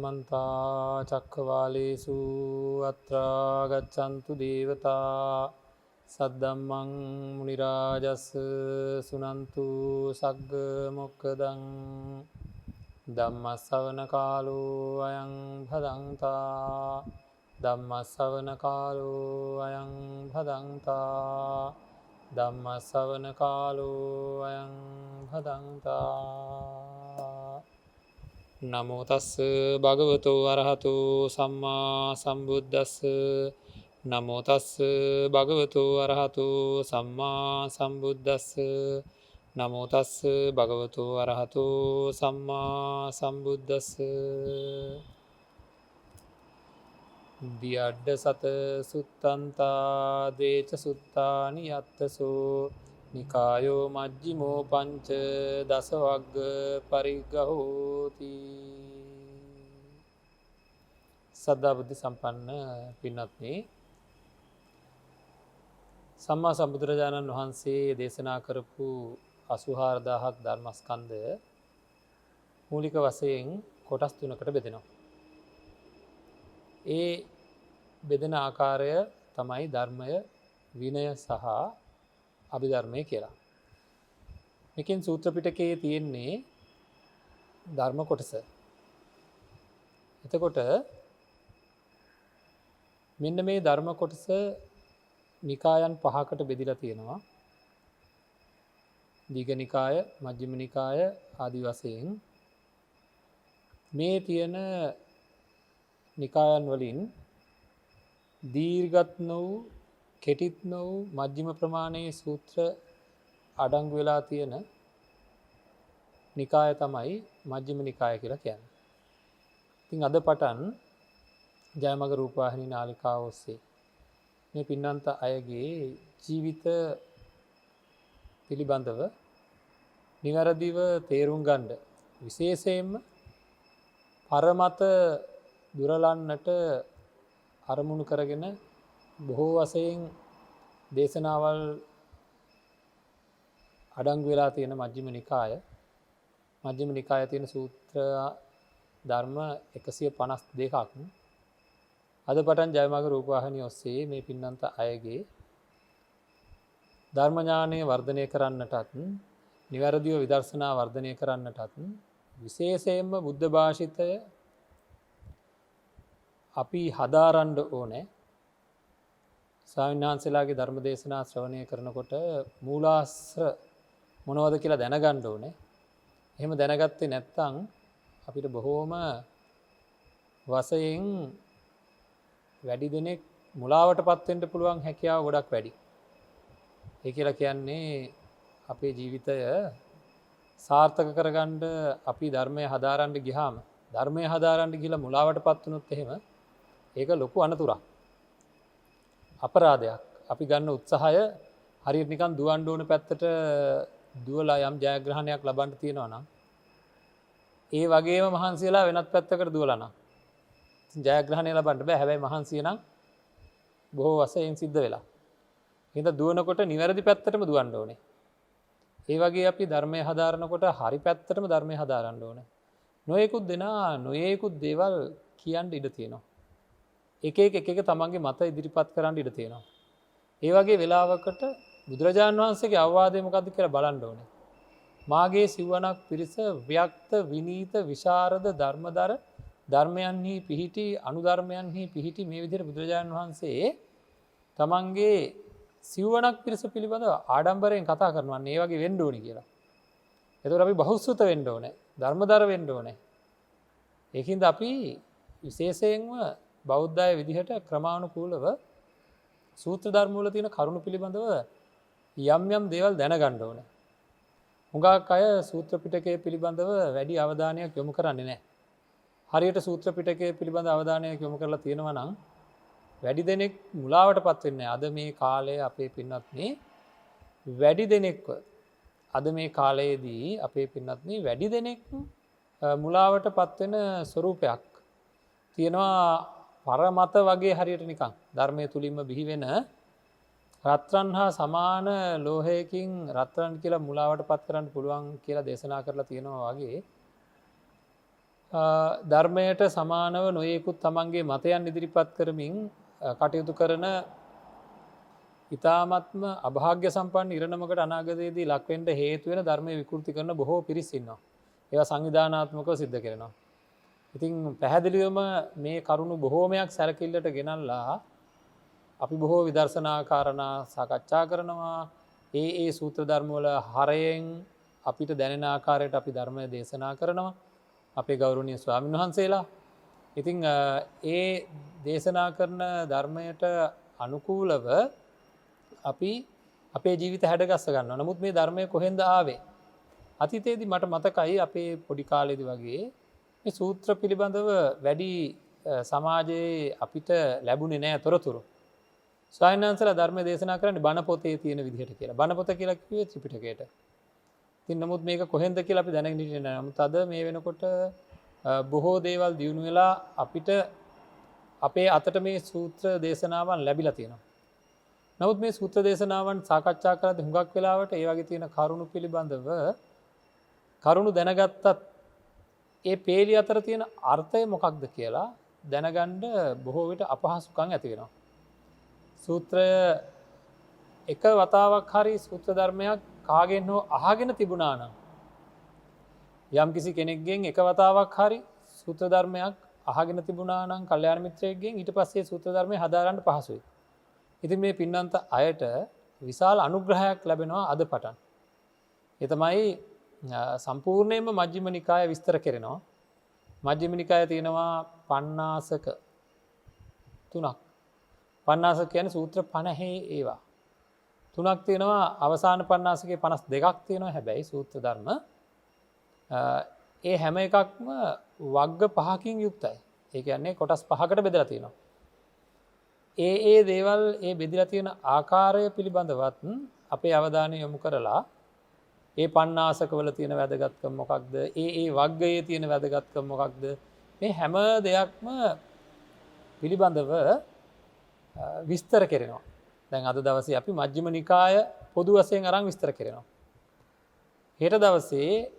समन्ता चक्रवालेषु अत्रा गच्छन्तु देवता सद्धम्मं मुनिराजस् सुनन्तु सग्ग मोक्खदं ධම්මස්සවන කාලෝ අයං භදංතා ධම්මස්සවන කාලෝ අයං භදංතා ධම්මස්සවන කාලෝ අයං භදංතා නමෝ තස්ස භගවතෝ අරහතෝ සම්මා සම්බුද්දස්ස නමෝ තස්ස භගවතෝ අරහතෝ සම්මා සම්බුද්දස්ස නමෝ තස්ස භගවතෝ අරහතෝ සම්මා සම්බුද්දස්ස දියඩ්ඩ සත සුත්තන්තා දේච සුත්තානි යත්තසෝ නිකායෝ මජ්ජිමෝ පංච දස වග්ග පරිග්ගහෝති. සද්ධා බුද්ධ සම්පන්න පින්වත්නි, සම්මා සම්බුදුරජාණන් වහන්සේ දේශනා කරපු 84000ක් ධර්මස්කන්ධය මූලික වශයෙන් කොටස් තුනකට බෙදෙනවා. ඒ බෙදෙන ආකාරය තමයි ධර්මය, විනය සහ අභිධර්මය කියලා. මේකෙන් සූත්‍ර පිටකයේ තියෙන්නේ ධර්ම කොටස. එතකොට මෙන්න මේ ධර්ම කොටස නිකායන් 5කට බෙදිලා තියෙනවා. දීඝ නිකාය, මජ්ක්‍ධිම නිකාය ආදී වශයෙන් මේ තියෙන නිකායන් වලින් දීර්ඝත් නොවු, කෙටිත් නොවු මජ්ක්‍ධිම ප්‍රමාණයේ සූත්‍ර අඩංගු වෙලා තියෙන නිකාය තමයි මජ්ක්‍ධිම නිකාය කියලා කියන්නේ. ඉතින් අද පටන් ජයමග රූපවාහිනී නාලිකාව ඔස්සේ මේ පින්නන්ත අයගේ ජීවිත පිළිබඳව නිවැරදිව තේරුම් ගන්න, විශේෂයෙන්ම පරමත දුරලන්නට අරමුණු කරගෙන බොහෝ වශයෙන් දේශනාවල් අඩංගු වෙලා තියෙන මජ්ක්‍ධිම නිකාය. මජ්ක්‍ධිම නිකායේ තියෙන සූත්‍ර ධර්ම 152ක්. අද පටන් ජයමග රූපවාහිනිය ඔස්සේ මේ පින්නන්ත අයගේ ධර්ම ඥානය වර්ධනය කරන්නටත්, නිවැරදිව විදර්ශනා වර්ධනය කරන්නටත්, විශේෂයෙන්ම බුද්ධ භාෂිතය අපි හදාරන්න ඕනේ. ස්වාමීන් වහන්සේලාගේ ධර්ම දේශනා ශ්‍රවණය කරනකොට මූලාශ්‍ර මොනවද කියලා දැනගන්න ඕනේ. එහෙම දැනගත්තේ නැත්නම් අපිට බොහෝම වශයෙන් වැඩි දෙනෙක් මුලාවටපත් වෙන්න පුළුවන් හැකියාව ගොඩක් වැඩි. ඒ කියලා කියන්නේ අපේ ජීවිතය සාර්ථක කරගන්න අපි ධර්මය හදාරන්න ගියාම, ධර්මය හදාරන්න ගිහලා මුලාවටපත් වුණොත් එහෙම ඒක ලොකු අනතුරක්, අපරාධයක්. අපි ගන්න උත්සාහය හරියට නිකන් දුවන්න ඕන පැත්තට දුවලා යම් ජයග්‍රහණයක් ලබන්න තියෙනවා නම්, ඒ වගේම මහන්සි වෙලා වෙනත් පැත්තකට දුවලා නම් ජයග්‍රහණය ලබන්න බෑ. හැබැයි මහන්සිය නම් බොහෝ වශයෙන් සිද්ධ වෙලා. එහෙනම් දුවනකොට නිවැරදි පැත්තටම දුවන්න ඕනේ. ඒ වගේ අපි ධර්මය හදාරනකොට හරි පැත්තටම ධර්මය හදාරන්න ඕනේ. නොයෙකුත් දෙනා නොයෙකුත් දේවල් කියන්න ඉඩ තියෙනවා. එක එක තමන්ගේ මත ඉදිරිපත් කරන්න ඉඩ තියෙනවා. ඒ වගේ වෙලාවකට බුදුරජාණන් වහන්සේගේ අවවාදය මොකද්ද කියලා බලන්න ඕනේ. මාගේ සිවණක් පිරිස ව්‍යක්ත, විනීත, විශාරද, ධර්මදර, ධර්මයන්හි පිහිටි, අනුධර්මයන්හි පිහිටි, මේ විදිහට බුදුරජාණන් වහන්සේ තමන්ගේ සිවණක් පිරිස පිළිබඳව ආඩම්බරයෙන් කතා කරනවා. මේ වගේ වෙන්න ඕනේ කියලා. එතකොට අපි බහුසුත වෙන්න ඕනේ, ධර්මදර වෙන්න ඕනේ. ඒකින්ද අපි විශේෂයෙන්ම බෞද්ධ අය විදිහට ක්‍රමානුකූලව සූත්‍ර ධර්ම වල තියෙන කරුණු පිළිබඳව යම් දේවල් දැනගන්න ඕනේ. හුඟක් අය සූත්‍ර පිටකය පිළිබඳව වැඩි අවධානයක් යොමු කරන්නේ නැහැ. හරියට සූත්‍ර පිටකය පිළිබඳ අවධානයක් යොමු කරලා තියෙනවා නම් වැඩි දෙනෙක් මුලාවටපත් වෙන්නේ නැහැ. අද මේ කාලයේ අපේ පින්වත්නි වැඩි දෙනෙක්ව, අද මේ කාලයේදී අපේ පින්වත්නි වැඩි දෙනෙක් මුලාවටපත් වෙන ස්වරූපයක් තියෙනවා. පරමත වගේ හරියට නිකන් ධර්මයේ තුලින්ම බිහි වෙන රත්රන් හා සමාන ලෝහයකින් රත්රන් කියලා මුලාවටපත් කරන්න පුළුවන් කියලා දේශනා කරලා තියෙනවා වගේ ධර්මයට සමානව නොයෙකුත් තමන්ගේ මතයන් ඉදිරිපත් කරමින් කටයුතු කරන ඉතාමත්ම අභාග්‍ය සම්පන්න ඉරණමකට අනාගතයේදී ලක්වෙන්ට හේතුවෙන ධර්මය විකෘති කරන බොහෝ පිරිස් ඉන්නවා. ඒවා සංවිධානාත්මකව සිද්ධ කරනවා. ඉතින් පැහැදිලිවම මේ කරුණු බොහෝමයක් සැලකිල්ලට ගෙනල්ලා අපි බොහෝ විදර්ශනා කාරණා සාකච්ඡා කරනවා. ඒ සූත්‍ර ධර්මවල හරයෙන් අපිට දැනෙන ආකාරයට අපි ධර්මය දේශනා කරනවා. අපේ ගෞරවනීය ස්වාමීන් වහන්සේලා. ඉතින් ඒ දේශනා කරන ධර්මයට අනුකූලව අපි අපේ ජීවිත හැඩගස්ස ගන්නවා. නමුත් මේ ධර්මය කොහෙන්ද ආවේ? අතීතයේදී මට මතකයි අපේ පොඩි කාලේදී වගේ මේ සූත්‍ර පිළිබඳව වැඩි සමාජයේ අපිට ලැබුණේ නැහැ තොරතුරු. ස්වාමීන් වහන්සේලා ධර්ම දේශනා කරන්නේ බණ පොතේ තියෙන විදිහට කියලා. බණ පොත කියලා කිව්වේ ත්‍රිපිටකයට. ඉතින් නමුත් මේක කොහෙන්ද කියලා අපි දැනගෙන හිටියේ නැහැ. නමුත් අද මේ වෙනකොට බොහෝ දේවල් දියුණු වෙලා අපිට අපේ අතට මේ සූත්‍ර දේශනාවන් ලැබිලා තියෙනවා. නමුත් මේ සූත්‍ර දේශනාවන් සාකච්ඡා කරද්දී හුඟක් වෙලාවට ඒ වගේ තියෙන කරුණු පිළිබඳව කරුණු දැනගත්තත් ඒ පේලි අතර තියෙන අර්ථය මොකක්ද කියලා දැනගන්න බොහෝ විට අපහසුකම් ඇති වෙනවා. සූත්‍රය එක වතාවක් හරි සූත්‍ර ධර්මයක් කාගෙන් හෝ අහගෙන තිබුණා නම් යම් කිසි කෙනෙක්ගෙන් එක වතාවක් හරි සූත්‍ර ධර්මයක් අහගෙන තිබුණා නම් කල්යාණ මිත්‍රයෙක්ගෙන් ඊට පස්සේ සූත්‍ර ධර්මය හදාගන්න පහසුයි. ඉතින් මේ පින්නන්ත අයට විශාල අනුග්‍රහයක් ලැබෙනවා අද පටන්. ඒ තමයි සම්පූර්ණයෙන්ම මජ්ක්‍ධිම නිකාය විස්තර කරනවා. මජ්ක්‍ධිම නිකාය තියෙනවා පණ්ණාසක 3ක්. පණ්ණාසක කියන්නේ සූත්‍ර 50 ඒවා. 3ක් තියෙනවා අවසාන පණ්ණාසකේ 52ක් තියෙනවා හැබැයි සූත්‍ර ධර්ම. ඒ හැම එකක්ම වග්ග 5කින් යුක්තයි. ඒ කියන්නේ කොටස් 5කට බෙදලා තියෙනවා. ඒ දේවල් ඒ බෙදලා තියෙන ආකාරය පිළිබඳවත් අපේ අවධානය යොමු කරලා ඒ පණ්ණාසකවල තියෙන වැදගත්කම මොකක්ද? ඒ වග්ගයේ තියෙන වැදගත්කම මොකක්ද? මේ හැම දෙයක්ම පිළිබඳව විස්තර කරනවා. දැන් අද දවසේ අපි මජ්ක්‍ධිම නිකාය පොදු වශයෙන් අරන් විස්තර කරනවා. හෙට දවසේ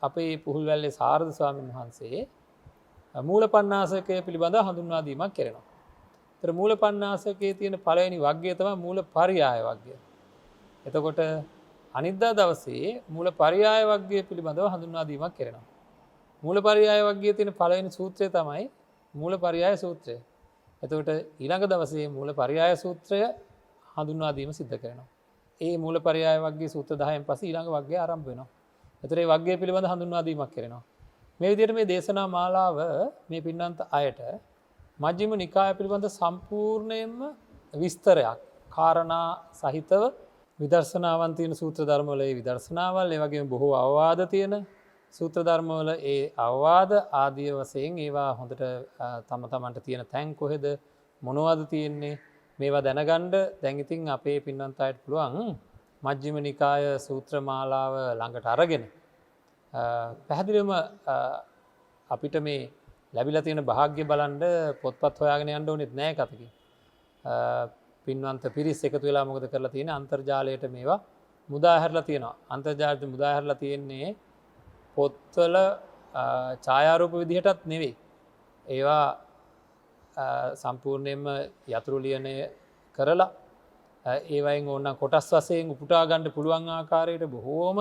අපේ පුහුල්වැල්ලේ සාරද ස්වාමීන් වහන්සේ මූල පණ්ණාසකය පිළිබඳව හඳුන්වා දීමක් කරනවා. ඒතර මූල පණ්ණාසකයේ තියෙන පළවෙනි වග්ගය තමයි මූල පරියාය වග්ගය. එතකොට අනිද්දා දවසේ මූල පරියාය වග්ගය පිළිබඳව හඳුන්වා දීමක් කරනවා. මූල පරියාය වග්ගයේ තියෙන පළවෙනි සූත්‍රය තමයි මූල පරියාය සූත්‍රය. එතකොට ඊළඟ දවසේ මූල පරියාය සූත්‍රය හඳුන්වා දීම සිද්ධ කරනවා. ඒ මූල පරියාය වග්ගයේ සූත්‍ර 10න් පස්සේ ඊළඟ වග්ගය ආරම්භ වෙනවා. එතකොට මේ වග්ගය පිළිබඳව හඳුන්වා දීමක් කරනවා. මේ විදිහට මේ දේශනා මාලාව මේ පින්නන්ත අයට මජ්ක්‍ධිම නිකාය පිළිබඳ සම්පූර්ණයෙන්ම විස්තරයක් කාරණා සහිතව විදර්ශනාවන් තියෙන සූත්‍ර ධර්මවල ඒ විදර්ශනාවල් ඒ වගේම බොහෝ අවවාද තියෙන සූත්‍ර ධර්මවල ඒ අවවාද ආදී වශයෙන් ඒවා හොඳට තම තමන්ට තියෙන තැන් කොහෙද මොනවද තියෙන්නේ මේවා දැනගන්න දැන් ඉතින් අපේ පින්නන්ත අයට පුළුවන් මජ්ක්‍ධිම නිකාය සූත්‍ර මාලාව ළඟට අරගෙන පැහැදිලිවම අපිට මේ ලැබිලා තියෙන වාග්ය බලන්න පොත්පත් හොයාගෙන යන්න ඕනෙත් නෑ කතකින්. පින්වන්ත පිරිස් එකතු වෙලා මොකද කරලා තියෙන්නේ අන්තර්ජාලයට මේවා මුදා හැරලා තියෙනවා. අන්තර්ජාලයට මුදා හැරලා තියෙන්නේ පොත්වල ඡායාරූප විදිහටත් නෙවෙයි. ඒවා සම්පූර්ණයෙන්ම යතුරු ලියනය කරලා ඒවයින් ඕන කොටස් වශයෙන් උපුටා ගන්න පුළුවන් ආකාරයට බොහෝම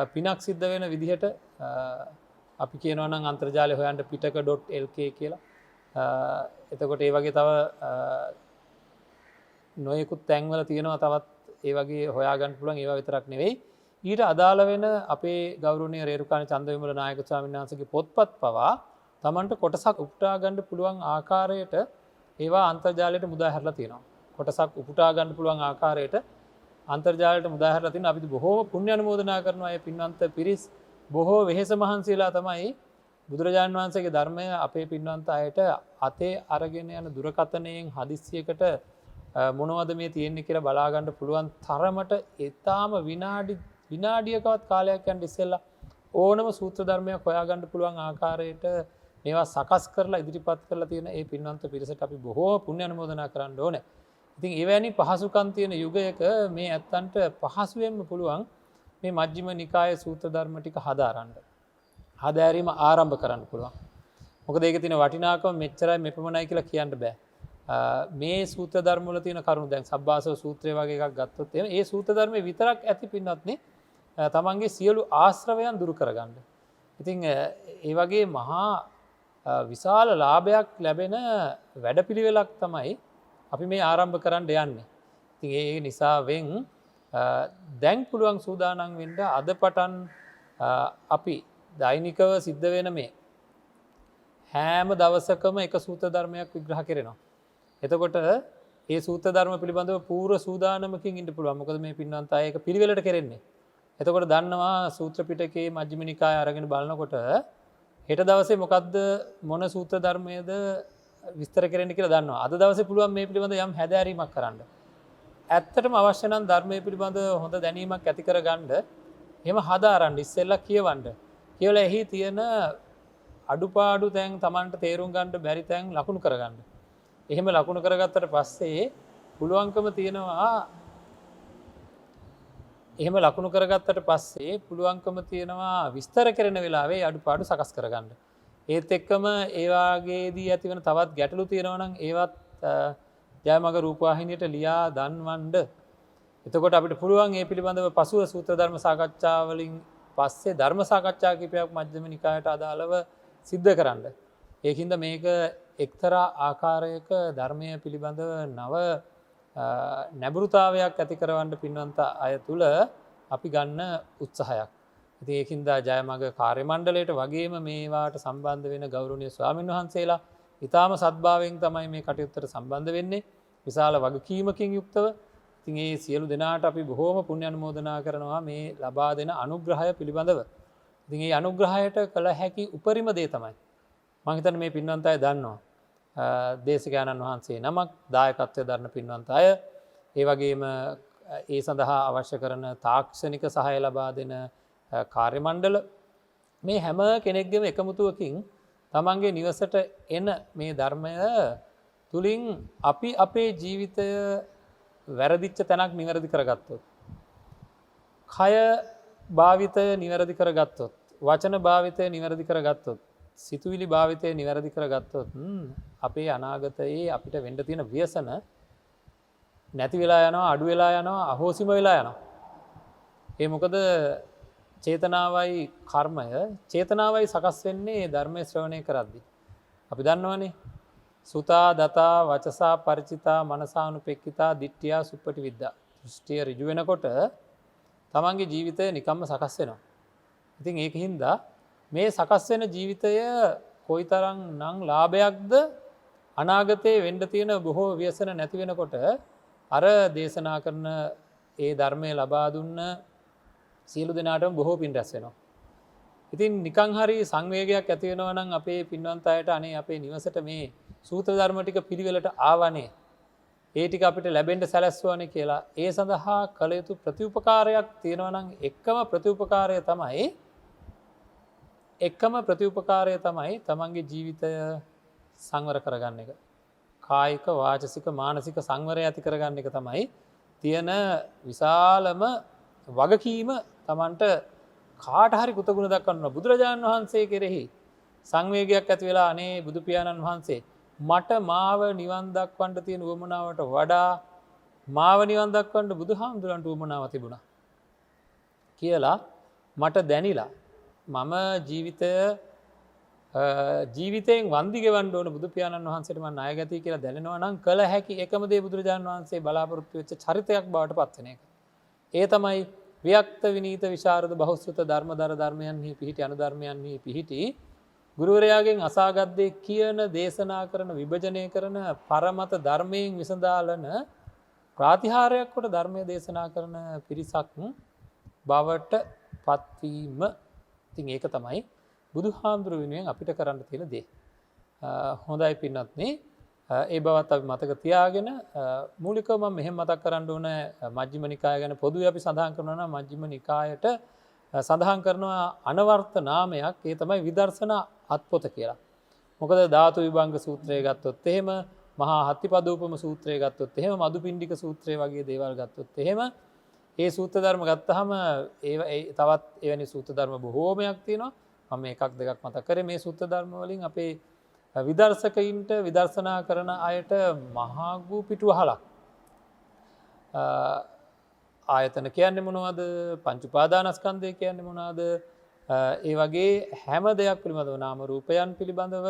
පිනක් සිද්ධ වෙන විදිහට අපි කියනවා නම් අන්තර්ජාලය හොයන්න pitaka.lk කියලා. එතකොට ඒ වගේ තව නොයෙකුත් තැන්වල තියෙනවා තවත් ඒ වගේ හොයාගන්න පුළුවන් ඒවා විතරක් නෙවෙයි. ඊට අදාළ වෙන අපේ ගෞරවනීය රේරුකාණ චන්දවිමල නායක ස්වාමීන් වහන්සේගේ පොත්පත් පවා Tamanට කොටසක් උපුටා ගන්න පුළුවන් ආකාරයට ඒවා අන්තර්ජාලයට මුදා හැරලා තියෙනවා. කොටසක් උපුටා ගන්න පුළුවන් ආකාරයට අන්තර්ජාලයට මුදා හැරලා තියෙන අපි බොහෝ පුණ්‍ය අනුමෝදනා කරනවා මේ පින්වන්ත පිරිස් බොහෝ වෙහෙස මහන්සියලා තමයි බුදුරජාණන් වහන්සේගේ ධර්මය අපේ පින්වන්ත අයට අතේ අරගෙන යන දුරකථනයෙන් හදිස්සියකට මොනවද මේ තියෙන්නේ කියලා බලා ගන්න පුළුවන් තරමට ඊටාම විනාඩියකවත් කාලයක් යන ඉස්සෙල්ලා ඕනම සූත්‍ර ධර්මයක් හොයා ගන්න පුළුවන් ආකාරයට මේවා සකස් කරලා ඉදිරිපත් කරලා තියෙන ඒ පින්වන්ත පිරිසට අපි බොහෝ පුණ්‍ය අනුමෝදනා කරන්න ඕනේ. ඉතින් එවැනි පහසුකම් තියෙන යුගයක මේ ඇත්තන්ට පහසුවෙන්ම පුළුවන් මේ මජ්ක්‍ධිම නිකායේ සූත්‍ර ධර්ම ටික හදාරන්න. හදාරීම ආරම්භ කරන්න පුළුවන්. මොකද ඒක තියෙන වටිනාකම මෙච්චරයි මෙපමණයි කියලා කියන්න බෑ. මේ සූත්‍ර ධර්ම වල තියෙන කරුණු දැන් සබ්බාසව සූත්‍රය වගේ එකක් ගත්තොත් එහෙම ඒ සූත්‍ර ධර්මයේ විතරක් ඇති පින්වත්නි තමන්ගේ සියලු ආශ්‍රවයන් දුරු කරගන්න. ඉතින් ඒ වගේ මහා විශාල ලාභයක් ලැබෙන වැඩපිළිවෙලක් තමයි අපි මේ ආරම්භ කරන්න යන්නේ. ඉතින් ඒ නිසාවෙන් දැන් පුළුවන් සූදානම් වෙන්න අද පටන් අපි දෛනිකව සිද්ධ වෙන මේ හැම දවසකම එක සූත්‍ර ධර්මයක් විග්‍රහ කරනවා. එතකොට ඒ සූත්‍ර ධර්ම පිළිබඳව පූර්ව සූදානමකින් ඉන්න පුළුවන්. මොකද මේ පින්වන්ත අය ඒක පිළිවෙලට කරන්නේ. එතකොට දන්නවා සූත්‍ර පිටකයේ මජ්ක්‍ධිම නිකාය අරගෙන බලනකොට හෙට දවසේ මොකද්ද මොන සූත්‍ර ධර්මයේද විස්තර කරන්න කියලා දන්නවා. අද දවසේ පුළුවන් මේ පිළිබඳව යම් හැදෑරීමක් කරන්න. ඇත්තටම අවශ්‍ය නම් ධර්මයේ පිළිබඳව හොඳ දැනීමක් ඇති කරගන්න එහෙම හදාරන්න ඉස්සෙල්ලා කියවන්න. කියලා එහි තියෙන අඩුපාඩු තැන් Tamanට තේරුම් ගන්න බැරි තැන් ලකුණු කරගන්න. එහෙම ලකුණු කරගත්තට පස්සේ පුළුවන්කම තියෙනවා එහෙම ලකුණු කරගත්තට පස්සේ පුළුවන්කම තියෙනවා විස්තර කරන වෙලාවේ අඩුපාඩු සකස් කරගන්න. ඒත් එක්කම ඒ වාගේදී ඇතිවන තවත් ගැටලු තියෙනවා නම් ඒවත් ජයමග රූපවාහිනියට ලියා දන්වන්න. එතකොට අපිට පුළුවන් මේ පිළිබඳව පසුව සූත්‍ර ධර්ම සාකච්ඡා වලින් පස්සේ ධර්ම සාකච්ඡා කිහිපයක් මජ්ක්‍ධිම නිකායට අදාළව සිද්ධ කරන්න. ඒකින්ද මේක එක්තරා ආකාරයක ධර්මය පිළිබඳව නව නැඹුරුතාවයක් ඇති කරවන්න පින්වන්ත අය තුළ අපි ගන්න උත්සාහයක්. ඉතින් ඒකින්ද ජයමග කාර්ය මණ්ඩලයට වගේම මේවාට සම්බන්ධ වෙන ගෞරවනීය ස්වාමින් වහන්සේලා ඊටාම සත්භාවයෙන් තමයි මේ කටයුත්තට සම්බන්ධ වෙන්නේ. විශාල වගකීමකින් යුක්තව. ඉතින් මේ සියලු දෙනාට අපි බොහෝම පුණ්‍ය අනුමෝදනා කරනවා මේ ලබා දෙන අනුග්‍රහය පිළිබඳව. ඉතින් මේ අනුග්‍රහයට කළ හැකි උපරිම දේ තමයි මම හිතන්නේ මේ පින්වන්ත අය දන්නවා. දේශකයන්න් වහන්සේ නමක් දායකත්වයේ දරන පින්වන්ත අය ඒ වගේම ඒ සඳහා අවශ්‍ය කරන තාක්ෂණික සහාය ලබා දෙන කාර්ය මණ්ඩල මේ හැම කෙනෙක්ගේම එකමුතුවකින් තමන්ගේ නිවසට එන මේ ධර්මය තුලින් අපි අපේ ජීවිතය වැරදිච්ච තැනක් නිවැරදි කරගත්තොත් කය භාවිතය නිවැරදි කරගත්තොත් වචන භාවිතය නිවැරදි කරගත්තොත් සිතුවිලි භාවිතය නිවැරදි කරගත්තොත් අපේ අනාගතයේ අපිට වෙන්න තියෙන ව්‍යසන නැති වෙලා යනවා අඩු වෙලා යනවා අහෝසිම වෙලා යනවා. ඒ මොකද චේතනාවයි කර්මය චේතනාවයි සකස් වෙන්නේ ධර්මයේ ශ්‍රවණය කරද්දී. අපි දන්නවනේ සුතා දතා වචසා ಪರಿචිතා මනසානුපෙක්කිතා දිට්ඨියා සුප්පටි විද්දා. දෘෂ්ටිය ඍජු වෙනකොට තමන්ගේ ජීවිතය නිකම්ම සකස් වෙනවා. ඉතින් ඒකින්ද මේ සකස් වෙන ජීවිතය කොයිතරම් නම් ලාභයක්ද අනාගතයේ වෙන්න තියෙන බොහෝ ව්‍යසන නැති වෙනකොට අර දේශනා කරන ඒ ධර්මය ලබා දුන්න සියලු දෙනාටම බොහෝ පින් රැස් වෙනවා. ඉතින් නිකං හරි සංවේගයක් ඇති වෙනවා නම් අපේ පින්වන්ත අයට අනේ අපේ නිවසට මේ සූත්‍ර ධර්ම ටික පිළිවෙලට ආවනේ. ඒ ටික අපිට ලැබෙන්න සැලැස්සුවානේ කියලා. ඒ සඳහා කළ යුතු ප්‍රතිඋපකාරයක් තියෙනවා නම් එකම ප්‍රතිඋපකාරය තමයි තමන්ගේ ජීවිතය සංවර කරගන්න එක. කායික වාචසික මානසික සංවරය ඇති කරගන්න එක තමයි තියෙන විශාලම වගකීම. තමන්ට කාට හරි කෘතගුණ දක්වන්න බුදුරජාණන් වහන්සේ කෙරෙහි සංවේගයක් ඇති වෙලා අනේ බුදු පියාණන් වහන්සේ මට මාව නිවන් දක්වන්න තියෙන උවමනාවට වඩා මාව නිවන් දක්වන්න බුදුහාමුදුරන්ට උවමනාව තිබුණා කියලා මට දැනිලා මම ජීවිතයෙන් වන්දි ගෙවන්න ඕන බුදු පියාණන් වහන්සේට මම ණයගතිය කියලා දැනෙනවා නම් කළ හැකි එකම දේ බුදුරජාණන් වහන්සේ බලාපොරොත්තු වෙච්ච චරිතයක් බවට පත් වෙන එක. ඒ තමයි වික්ත විනීත විශාරද බහුශ්‍රත ධර්මදර ධර්මයන්හි පිහිටි අනුධර්මයන්හි පිහිටි ගුරුවරයාගෙන් අසාගත් දේ කියන දේශනා කරන විභජනය කරන පරමත ධර්මයෙන් විසඳාලන ප්‍රාතිහාරයක් කොට ධර්මය දේශනා කරන පිරිසක් බවට පත්වීම. ඉතින් ඒක තමයි බුදුහාමුදුරු වෙනුවෙන් අපිට කරන්න තියෙන දේ. හොඳයි පින්වත්නි, ඒ බවත් අපි මතක තියාගෙන මූලිකව මම මෙහෙම මතක් කරන්න ඕන මජ්ක්‍ධිම නිකාය ගැන පොදුවේ අපි සඳහන් කරනවා නම් මජ්ක්‍ධිම නිකායට සඳහන් කරනවා අනවර්ථ නාමයක්. ඒ තමයි විදර්ශනා අත්පොත කියලා. මොකද ධාතු විභංග සූත්‍රය ගත්තොත් එහෙම, මහා හත්තිපදූපම සූත්‍රය ගත්තොත් එහෙම, මදුපිණ්ඩික සූත්‍රය වගේ දේවල් ගත්තොත් එහෙම ඒ සූත්‍ර ධර්ම ගත්තාම තවත් එවැනි සූත්‍ර ධර්ම බොහෝමයක් තියෙනවා. මම එකක් දෙකක් මතක් කරේ. මේ සූත්‍ර ධර්ම වලින් අපේ විදර්ශකයින්ට විදර්ශනා කරන අයට මහාගූ පිටුවහලක් ආයතන කියන්නේ මොනවද පංච උපාදානස්කන්ධය කියන්නේ මොනවද ඒ වගේ හැම දෙයක් පිළිබඳව නාම රූපයන් පිළිබඳව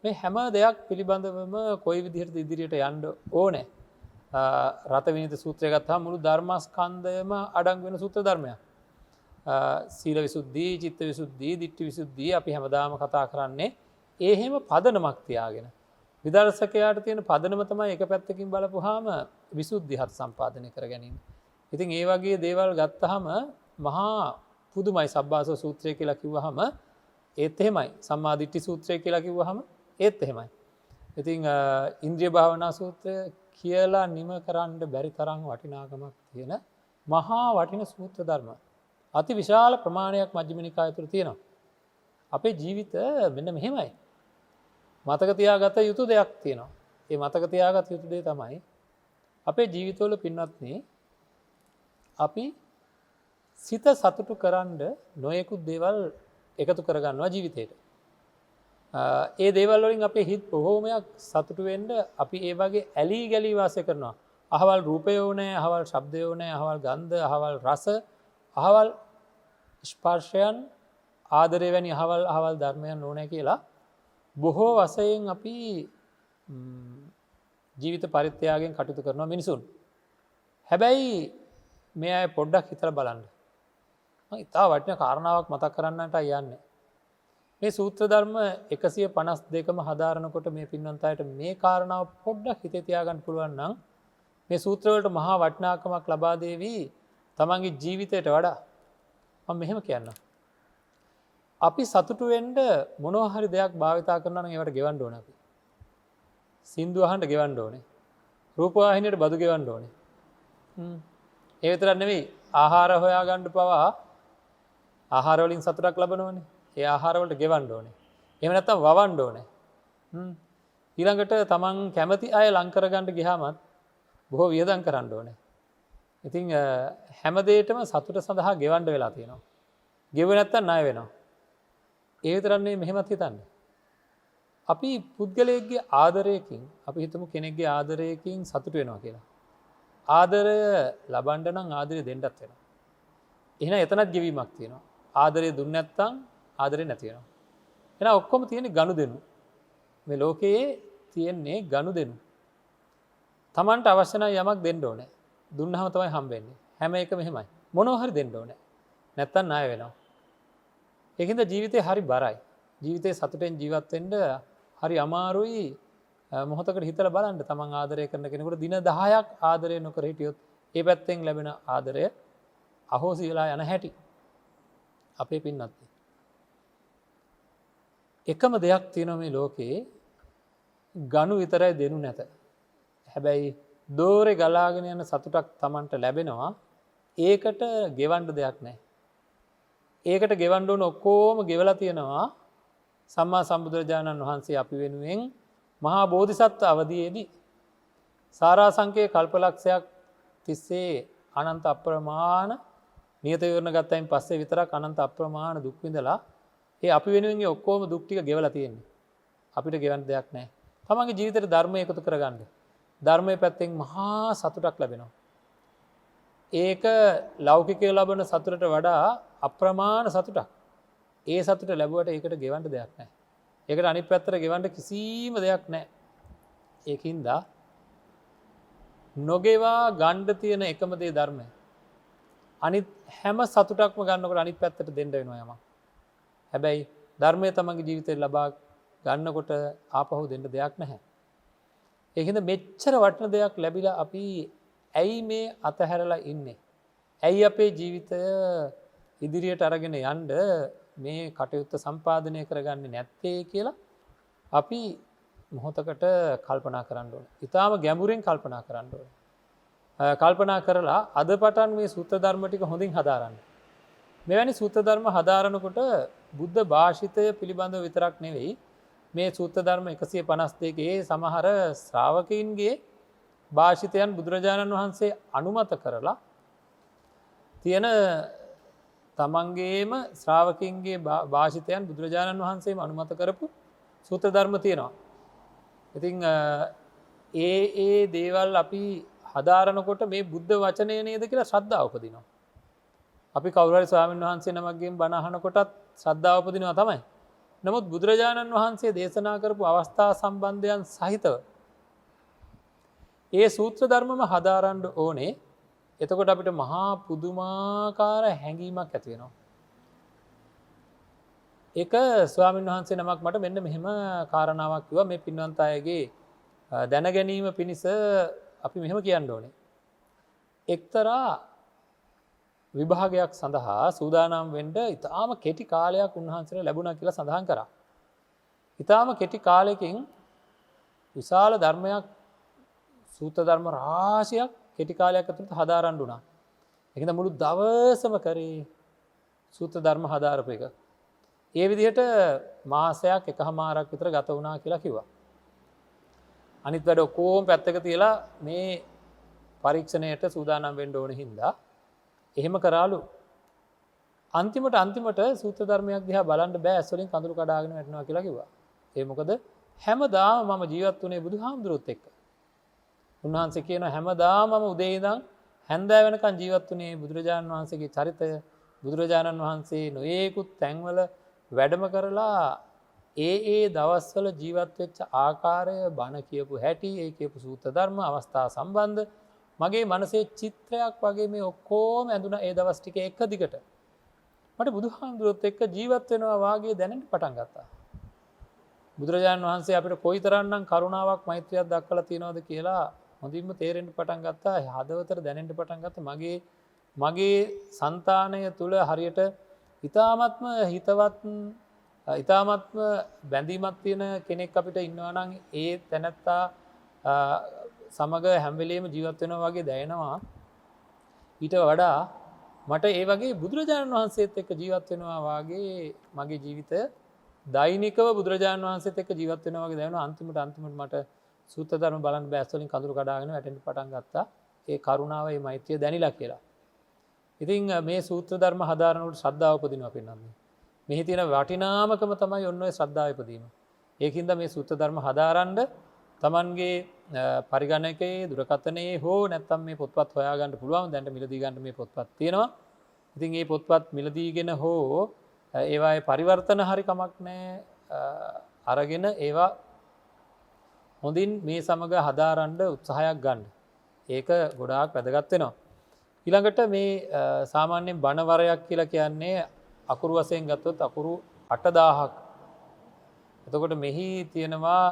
මේ හැම දෙයක් පිළිබඳවම කොයි විදිහට ඉදිරියට යන්න ඕනේ රත විනිත සූත්‍රය ගත්තාම මුළු ධර්මස්කන්ධයම අඩංගු වෙන සූත්‍ර ධර්මයක් සීල විසුද්ධි චිත්ත විසුද්ධි දිට්ඨි විසුද්ධි අපි හැමදාම කතා කරන්නේ ඒ හැම පදනමක් තියාගෙන විදර්ශකයාට තියෙන පදනම තමයි එක පැත්තකින් බලපුවාම විසුද්ධි හත් සම්පාදනය කර ගැනීම. ඉතින් ඒ වගේ දේවල් ගත්තාම මහා පුදුමයි සබ්බාසව සූත්‍රය කියලා කිව්වහම ඒත් එහෙමයි. සම්මා දිට්ඨි සූත්‍රය කියලා කිව්වහම ඒත් එහෙමයි. ඉතින් ඉන්ද්‍රිය භාවනා සූත්‍රය කියලා නිම කරන්න බැරි තරම් වටිනාකමක් තියෙන මහා වටින සූත්‍ර ධර්ම. අති විශාල ප්‍රමාණයක් මජ්ක්‍ධිම නිකාය තුළ තියෙනවා. අපේ ජීවිත මෙන්න මෙහෙමයි. මතක තියාගත යුතු දෙයක් තියෙනවා. ඒ මතක තියාගත යුතු දේ තමයි අපේ ජීවිතවල පින්වත්නි අපි සිත සතුටු කරන්න නොයෙකුත් දේවල් එකතු කරගන්නවා ජීවිතේට. ඒ දේවල් වලින් අපේ හිත බොහෝමයක් සතුටු වෙන්න අපි ඒ වගේ ඇලී ගලී වාසය කරනවා. අහවල් රූපය ඕනේ, අහවල් ශබ්දය ඕනේ, අහවල් ගන්ධ, අහවල් රස, අහවල් ස්පර්ශයන් ආදරය වැනි අහවල් ධර්මයන් ඕනේ කියලා බොහෝ වශයෙන් අපි ජීවිත පරිත්‍යාගයෙන් කටයුතු කරනවා මිනිසුන්. හැබැයි මේ අය පොඩ්ඩක් හිතලා බලන්න. මම ඉතා වටින කාරණාවක් මතක් කරන්නට යන්නේ. මේ සූත්‍ර ධර්ම 152ම හදාරනකොට මේ පින්වන්ත අයට මේ කාරණාව පොඩ්ඩක් හිතේ තියාගන්න පුළුවන් නම් මේ සූත්‍ර වලට මහා වටිනාකමක් ලබා දෙවි තමන්ගේ ජීවිතයට වඩා. මම මෙහෙම කියන්නම්. අපි සතුටු වෙන්න මොනවා හරි දෙයක් භාවිතා කරනවා නම් ඒවට ගෙවන්න ඕනේ අපි. සින්දු අහන්න ගෙවන්න ඕනේ. රූපවාහිනියට බදු ගෙවන්න ඕනේ. ඒ විතරක් නෙවෙයි ආහාර හොයාගන්න පවා ආහාර වලින් සතුටක් ලබනවනේ. ඒ ආහාර වලට ගෙවන්න ඕනේ. එහෙම නැත්නම් වවන්න ඕනේ. ඊළඟට තමන් කැමති අය ලං කරගන්න ගියාමත් බොහෝ වියදම් කරන්න ඕනේ. ඉතින් හැම දෙයකම සතුට සඳහා ගෙවන්න වෙලා තියෙනවා. ගෙවුවේ නැත්නම් ණය වෙනවා. ඒ විතරක් නෙවෙයි මෙහෙමත් හිතන්න. අපි පුද්ගලයෙක්ගේ ආදරයකින් අපි හිතමු කෙනෙක්ගේ ආදරයකින් සතුට වෙනවා කියලා. ආදරය ලබන්න නම් ආදරය දෙන්නත් වෙනවා. එහෙනම් එතනත් ගෙවීමක් තියෙනවා. ආදරය දුන්නේ නැත්නම් ආදරේ නැති වෙනවා. එහෙනම් ඔක්කොම තියෙන්නේ ගනුදෙනු. මේ ලෝකයේ තියෙන්නේ ගනුදෙනු. Tamanට අවශ්‍ය නම් යමක් දෙන්න ඕනේ. දුන්නාම තමයි හම්බෙන්නේ. හැම එකම එහෙමයි. මොනවා හරි දෙන්න ඕනේ. නැත්නම් ණය වෙනවා. ඒකින්ද ජීවිතේ හරි බරයි. ජීවිතේ සතුටෙන් ජීවත් වෙන්න හරි අමාරුයි. මොහොතකට හිතලා බලන්න තමන් ආදරය කරන කෙනෙකුට දින 10ක් ආදරය නොකර හිටියොත් ඒ පැත්තෙන් ලැබෙන ආදරය අහෝසි වෙලා යන හැටි. අපේ පින්නත්. එකම දෙයක් තියෙනවා මේ ලෝකේ ගනු විතරයි දෙනු නැත. හැබැයි දෝරේ ගලාගෙන යන සතුටක් තමන්ට ලැබෙනවා. ඒකට ගෙවන්න දෙයක් නැහැ. ඒකට ගෙවන්න ඕන ඔක්කොම ගෙවලා තියෙනවා සම්මා සම්බුදුරජාණන් වහන්සේ අපි වෙනුවෙන් මහා බෝධිසත්ව අවධියේදී සාරාංශකයේ කල්පලක්ෂයක් තිස්සේ අනන්ත අප්‍රමාණ නියත විවරණ ගත්තයින් පස්සේ විතරක් අනන්ත අප්‍රමාණ දුක් විඳලා ඒ අපි වෙනුවෙන් ඔක්කොම දුක් ටික ගෙවලා තියෙන්නේ. අපිට ගෙවන්න දෙයක් නැහැ. තමන්ගේ ජීවිතේට ධර්මය එකතු කරගන්න. ධර්මයේ පැත්තෙන් මහා සතුටක් ලැබෙනවා. ඒක ලෞකිකව ලබන සතුටට වඩා අප්‍රමාණ සතුටක්. ඒ සතුට ලැබුවට ඒකට ගෙවන්න දෙයක් නැහැ. ඒකට අනිත් පැත්තට ගෙවන්න කිසිම දෙයක් නැහැ. ඒකින්ද නොගෙවා ගන්න තියෙන එකම දේ ධර්මය. අනිත් හැම සතුටක්ම ගන්නකොට අනිත් පැත්තට දෙන්න වෙනවා යමක්. හැබැයි ධර්මය තමන්ගේ ජීවිතේ ලබා ගන්නකොට ආපහු දෙන්න දෙයක් නැහැ. ඒකින්ද මෙච්චර වටින දෙයක් ලැබිලා අපි ඇයි මේ අතහැරලා ඉන්නේ? ඇයි අපේ ජීවිතය ඉදිරියට අරගෙන යන්න මේ කටයුත්ත සම්පාදනය කරගන්නේ නැත්තේ කියලා අපි මොහොතකට කල්පනා කරන්න ඕනේ. ඊටාම ගැඹුරින් කල්පනා කරන්න ඕනේ. කල්පනා කරලා අද පටන් මේ සූත්‍ර ධර්ම ටික හොඳින් හදාරන්න. මෙවැනි සූත්‍ර ධර්ම හදාරනකොට බුද්ධ භාෂිතය පිළිබඳව විතරක් නෙවෙයි මේ සූත්‍ර ධර්ම 152කේ සමහර ශ්‍රාවකයින්ගේ භාෂිතයන් බුදුරජාණන් වහන්සේ අනුමත කරලා තියෙන තමන්ගේම ශ්‍රාවකින්ගේ භාෂිතයන් බුදුරජාණන් වහන්සේම අනුමත කරපු සූත්‍ර ධර්ම තියෙනවා. ඉතින් ඒ දේවල් අපි හදාරනකොට මේ බුද්ධ වචනය නේද කියලා ශ්‍රද්ධාව උපදිනවා. අපි කවුරු හරි ස්වාමීන් වහන්සේ නමක්ගෙන් බණ අහනකොටත් ශ්‍රද්ධාව උපදිනවා තමයි. නමුත් බුදුරජාණන් වහන්සේ දේශනා කරපු අවස්ථා සම්බන්ධයන් සහිතව ඒ සූත්‍ර ධර්මම හදාරන්න ඕනේ. එතකොට අපිට මහා පුදුමාකාර හැඟීමක් ඇති වෙනවා. එක ස්වාමීන් වහන්සේ නමක් මට මෙන්න මෙහෙම කාරණාවක් කිව්වා. මේ පින්වන්ත අයගේ දැන ගැනීම පිණිස අපි මෙහෙම කියන්න ඕනේ. එක්තරා විභාගයක් සඳහා සූදානම් වෙන්න ඉතාම කෙටි කාලයක් උන්වහන්සේට ලැබුණා කියලා සඳහන් කරා. ඉතාම කෙටි කාලෙකින් විශාල ධර්මයක් සූත්‍ර ධර්ම රාශියක් කෙටි කාලයක් ඇතුළත හදාරන්න උනා. ඒකෙන්ද මුළු දවසම කරේ සූත්‍ර ධර්ම හදාරපු එක. ඒ විදිහට මාසයක් එකහමාරක් විතර ගත වුණා කියලා කිව්වා. අනිත් වැඩ ඔක්කොම පැත්තක තියලා මේ පරීක්ෂණයට සූදානම් වෙන්න ඕන හින්දා එහෙම කරාලු. අන්තිමට සූත්‍ර ධර්මයක් දිහා බලන්න බෑ, ඇස් වලින් කඳුළු කඩාගෙන වැටෙනවා කියලා කිව්වා. ඒ මොකද හැමදාම මම ජීවත් වුණේ බුදුහාමුදුරුවොත් එක්ක. උන්වහන්සේ කියන හැමදාම මම උදේ ඉඳන් හැන්දෑව වෙනකන් ජීවත් වුණේ බුදුරජාණන් වහන්සේගේ චරිතය, බුදුරජාණන් වහන්සේ නොයේකුත් තැන්වල වැඩම කරලා ඒ දවස්වල ජීවත් වෙච්ච ආකාරය, බණ කියපු හැටි, ඒ කියපු සූත්‍ර ධර්ම අවස්ථා සම්බන්ධ මගේ මනසේ චිත්‍රයක් වගේ මේ ඔක්කොම ඇඳුනා ඒ දවස් ටික එක දිගට. මට බුදුහාමුදුරුවොත් එක්ක ජීවත් වෙනවා වාගේ දැනෙන්න පටන් ගත්තා. බුදුරජාණන් වහන්සේ අපිට කොයිතරම්නම් කරුණාවක්, මෛත්‍රියක් දක්වලා තියෙනවද කියලා හොඳින්ම තේරෙන්න පටන් ගත්තා. හදවතට දැනෙන්න පටන් ගත්තා. මගේ సంతානය තුල හරියට ඊ타ත්ම හිතවත්, ඊ타ත්ම බැඳීමක් තියෙන කෙනෙක් අපිට ඉන්නවා නම් ඒ තැනත්තා සමග හැම වෙලෙම ජීවත් වෙනවා වගේ දැනෙනවා. ඊට වඩා මට ඒ වගේ බුදුරජාණන් වහන්සේත් එක්ක ජීවත් වෙනවා වගේ මගේ ජීවිතය දෛනිකව බුදුරජාණන් වහන්සේත් එක්ක ජීවත් වෙනවා වගේ දැනෙනවා. අන්තිමට මට සූත්‍ර ධර්ම බලන්න බෑ, ඇස් වලින් කඳුළු කඩාගෙන වැටෙන්න පටන් ගත්තා. ඒ කරුණාව, ඒ මෛත්‍රිය දැනිලා කියලා. ඉතින් මේ සූත්‍ර ධර්ම හදාරනකොට ශ්‍රද්ධාව උපදිනවා පින්නන්නේ. මෙහි තියෙන වටිනාමකම තමයි ඔන්න ඔය ශ්‍රද්ධාව ඉපදීම. ඒකින්ද මේ සූත්‍ර ධර්ම හදාරන්න තමන්ගේ පරිගණකයේ, දුරකථනයේ හෝ නැත්නම් මේ පොත්පත් හොයාගන්න පුළුවන්. දැන් මිලදී ගන්න මේ පොත්පත් තියෙනවා. ඉතින් මේ පොත්පත් මිලදීගෙන හෝ ඒවායේ පරිවර්තන හරි කමක් නැහැ, අරගෙන ඒවා හොඳින් මේ සමග හදාරන්න උත්සාහයක් ගන්න. ඒක ගොඩාක් වැදගත් වෙනවා. ඊළඟට මේ සාමාන්‍යයෙන් බණවරයක් කියලා කියන්නේ අකුරු වශයෙන් ගත්තොත් අකුරු 8000ක්. එතකොට මෙහි තියෙනවා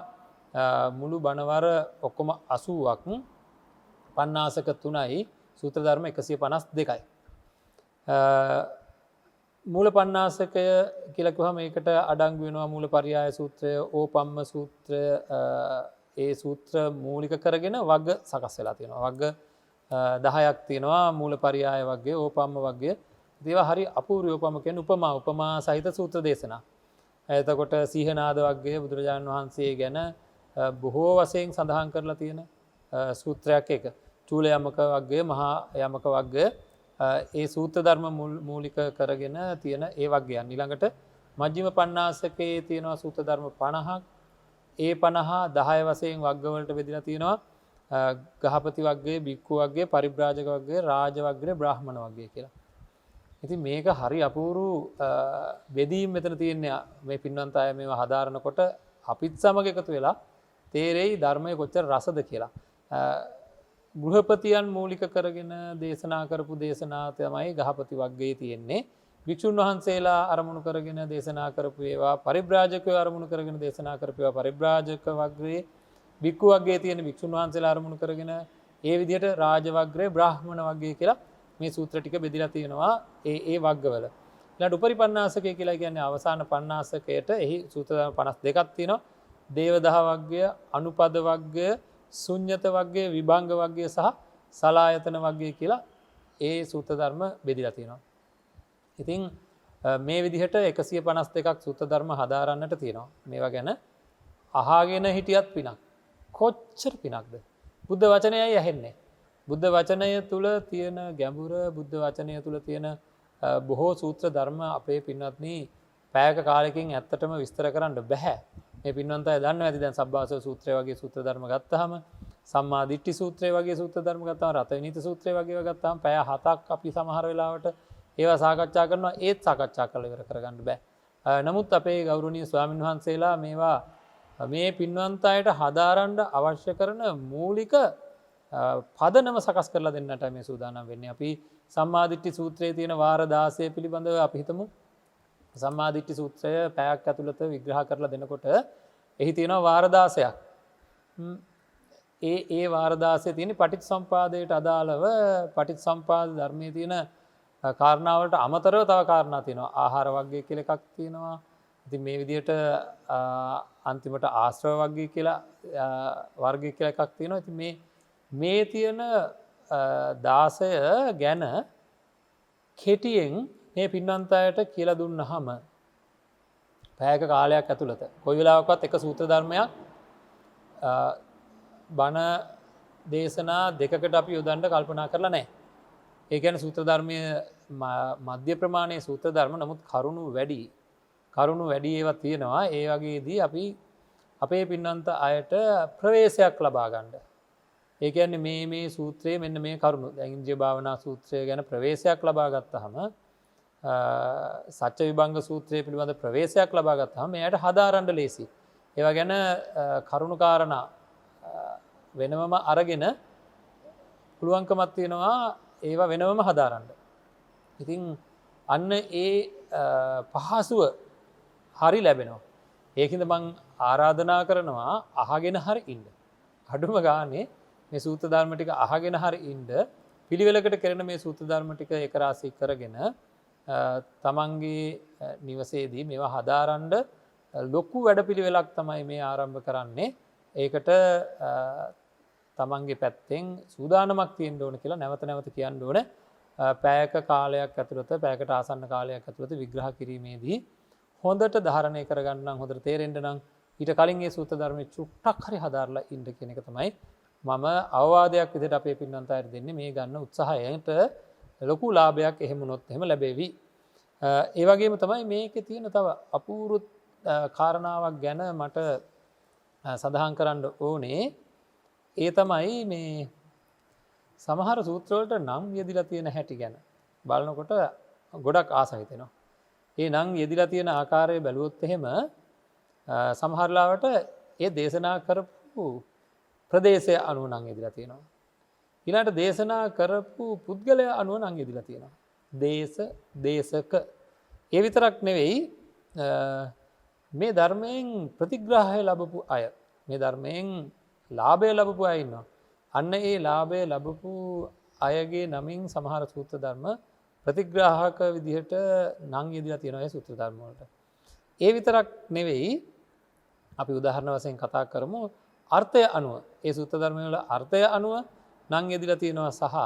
මුළු බණවර ඔක්කොම 80ක්, පණ්ණාසක 3යි, සූත්‍ර ධර්ම 152යි. මූල පණ්ණාසකය කියලා කිව්වම ඒකට අඩංගු වෙනවා මූලපරියාය සූත්‍රය, ඕපම්ම සූත්‍රය. ඒ සූත්‍ර මූලික කරගෙන වග්ග සකස් වෙලා තියෙනවා. වග්ග 10ක් තියෙනවා. මූලපරියාය වග්ගය, ඕපම්ම වග්ගය. ඒවා හරි අපූර්ව. ඕපම්ම කියන්නේ උපමා සහිත සූත්‍ර දේශනා. එතකොට සීහනාද වග්ගය බුදුරජාණන් වහන්සේ ගැන බොහෝ වශයෙන් සඳහන් කරලා තියෙන සූත්‍රයක් එක. චූල යමක වග්ගය, මහා යමක වග්ගය, ඒ සූත්‍ර ධර්ම මූලික කරගෙන තියෙන ඒ වග්ගයන්. ඊළඟට මජ්ක්‍ධිම පණ්ණාසකයේ තියෙනවා සූත්‍ර ධර්ම 50ක්. ඒ 50 10 වශයෙන් වග්ග වලට බෙදලා තියෙනවා. ගහපති වග්ගය, බික්ඛු වග්ගය, පරිබ්‍රාජක වග්ගය, රාජ වග්ගය, බ්‍රාහ්මණ වග්ගය කියලා. ඉතින් මේක හරි අපූර්ව බෙදීම් මෙතන තියෙන්නේ. මේ පින්වන්ත අය මේවා හදාරනකොට අපිත් සමග එකතු වෙලා තේරෙයි ධර්මයේ කොච්චර රසද කියලා. ගෘහපතියන් මූලික කරගෙන දේශනා කරපු දේශනා තමයි ගහපති වග්ගයේ තියෙන්නේ. වික්ෂුන් වහන්සේලා අරමුණු කරගෙන දේශනා කරපු ඒවා, පරිබ්‍රාජකයෝ අරමුණු කරගෙන දේශනා කරපු ඒවා පරිබ්‍රාජක වග්ගයේ, බික්ඛු වග්ගයේ තියෙන වික්ෂුන් වහන්සේලා අරමුණු කරගෙන ඒ විදිහට රාජ වග්ගය, බ්‍රාහ්මණ වග්ගය කියලා මේ සූත්‍ර ටික බෙදලා තියෙනවා ඒ වග්ගවල. ඊළඟ උපරිපන්නාසකය කියලා කියන්නේ අවසාන පන්නාසකයට එහි සූත්‍ර 52ක් තියෙනවා. දේවදහ වග්ගය, අනුපද වග්ගය, ශුන්්‍යත වග්ගය, විභංග වග්ගය සහ සලායතන වග්ගය කියලා ඒ සූත්‍ර ධර්ම බෙදලා තියෙනවා. ඉතින් මේ විදිහට 152ක් සූත්‍ර ධර්ම හදාරන්නට තියෙනවා. මේවා ගැන අහගෙන හිටියත් පිනක්. කොච්චර පිනක්ද? බුද්ධ වචනයයි ඇහෙන්නේ. බුද්ධ වචනය තුල තියෙන ගැඹුර, බුද්ධ වචනය තුල තියෙන බොහෝ සූත්‍ර ධර්ම අපේ පින්වත්නි පැයක කාලෙකින් ඇත්තටම විස්තර කරන්න බෑ. මේ පින්වන්ත අය දන්නවා ඇති දැන් සබ්බාසව සූත්‍රය වගේ සූත්‍ර ධර්ම ගත්තාම සම්මා දිට්ඨි සූත්‍රය වගේ සූත්‍ර ධර්ම ගත්තාම රත විනීත සූත්‍රය වගේ ගත්තාම පැය 7ක් අපි සමහර වෙලාවට ඒවා සාකච්ඡා කරනවා ඒත් සාකච්ඡා කරලා ඉවර කරගන්න බෑ. නමුත් අපේ ගෞරවනීය ස්වාමින් වහන්සේලා මේවා මේ පින්වන්ත අයට හදාරන්න අවශ්‍ය කරන මූලික පදනම සකස් කරලා දෙන්නට මේ සූදානම් වෙන්නේ. අපි සම්මා දිට්ඨි සූත්‍රයේ තියෙන වාර 16 පිළිබඳව අපි හිතමු සම්මා දිට්ඨි සූත්‍රය පැයක් ඇතුළත විග්‍රහ කරලා දෙනකොට එහි තියෙනවා වාර 16ක්. ඒ වාර 16 තියෙන්නේ පටිච්චසමුපාදයට අදාළව පටිච්චසමුපාද ධර්මයේ තියෙන කාරණාවලට අමතරව තව කාරණා තියෙනවා. ආහාර වර්ගය කියලා එකක් තියෙනවා. ඉතින් මේ විදිහට අන්තිමට ආශ්‍රව වර්ගය කියලා වර්ගය කියලා එකක් තියෙනවා. ඉතින් මේ තියෙන 16 ගැන කෙටියෙන් මේ පින්වන්ත අයට කියලා දුන්නාම පැයක කාලයක් ඇතුළත කොයි වෙලාවකවත් එක සූත්‍ර ධර්මයක් බණ දේශනා දෙකකට අපි යොදන්න කල්පනා කරලා නැහැ. ඒ කියන්නේ සූත්‍ර ධර්මයේ මධ්‍ය ප්‍රමාණයේ සූත්‍ර ධර්ම නමුත් කරුණු වැඩි ඒවා තියෙනවා. ඒ වගේදී අපි අපේ පින්වන්ත අයට ප්‍රවේශයක් ලබා ගන්න. ඒ කියන්නේ මේ සූත්‍රයේ මෙන්න මේ කරුණු දැන් ඉන්ද්‍රිය භාවනා සූත්‍රය ගැන ප්‍රවේශයක් ලබා ගත්තාම සත්‍ය විභංග සූත්‍රය පිළිබඳ ප්‍රවේශයක් ලබා ගත්තාම මෙයාට හදාරන්න ලේසි. ඒවා ගැන කරුණු කාරණා වෙනමම අරගෙන පුළුවන්කමක් තියෙනවා ඒවා වෙනමම හදාරන්න. ඉතින් අන්න ඒ පහසුව හරි ලැබෙනවා. ඒකින්ද මං ආරාධනා කරනවා අහගෙන හරි ඉන්න. අඩුම ගානේ මේ සූත්‍ර ධර්ම ටික අහගෙන හරි ඉන්න පිළිවෙලකට කරන මේ සූත්‍ර ධර්ම ටික එක රාශී කරගෙන තමන්ගේ නිවසේදී මේවා හදාරන්න ලොකු වැඩපිළිවෙලක් තමයි මේ ආරම්භ කරන්නේ. ඒකට තමන්ගේ පැත්තෙන් සූදානමක් තියෙන්න ඕන කියලා නැවත නැවත කියන්න ඕන. පැයක කාලයක් ඇතුළත පැයකට ආසන්න කාලයක් ඇතුළත විග්‍රහ කිරීමේදී හොඳට ධාරණය කරගන්න නම් හොඳට තේරෙන්න නම් ඊට කලින් මේ සූත්‍ර ධර්මයේ චුට්ටක් හරි හදාarලා ඉන්න කියන එක තමයි මම අවවාදයක් විදිහට අපේ පින්නන්ත අයට දෙන්නේ. මේ ගන්න උත්සාහයට ලොකු ලාභයක් එහෙම වුණොත් එහෙම ලැබෙවි. ඒ වගේම තමයි මේකේ තියෙන තව අපූර්ව කාරණාවක් ගැන මට සඳහන් කරන්න ඕනේ. ඒ තමයි මේ සමහර සූත්‍රවලට නම් යෙදිලා තියෙන හැටි ගැන බලනකොට ගොඩක් ආස හිතෙනවා. ඒ නම් යෙදිලා තියෙන ආකාරය බැලුවොත් එහෙම සමහරලාවට ඒ දේශනා කරපු ප්‍රදේශය අනුව නම් යෙදිලා තියෙනවා. ඊළඟට දේශනා කරපු පුද්ගලයා අනුව නම් යෙදිලා තියෙනවා. දේශක ඒ විතරක් නෙවෙයි මේ ධර්මයෙන් ප්‍රතිග්‍රහය ලැබපු අය මේ ධර්මයෙන් ලාභය ලැබපු අය ඉන්නවා. අන්න ඒ ලාභය ලැබපු අයගේ නමින් සමහර සූත්‍ර ධර්ම ප්‍රතිග්‍රාහක විදිහට නම් යෙදලා තියෙනවා ඒ සූත්‍ර ධර්ම වලට. ඒ විතරක් නෙවෙයි අපි උදාහරණ වශයෙන් කතා කරමු අර්ථය අනුව ඒ සූත්‍ර ධර්ම වල අර්ථය අනුව නම් යෙදලා තියෙනවා සහ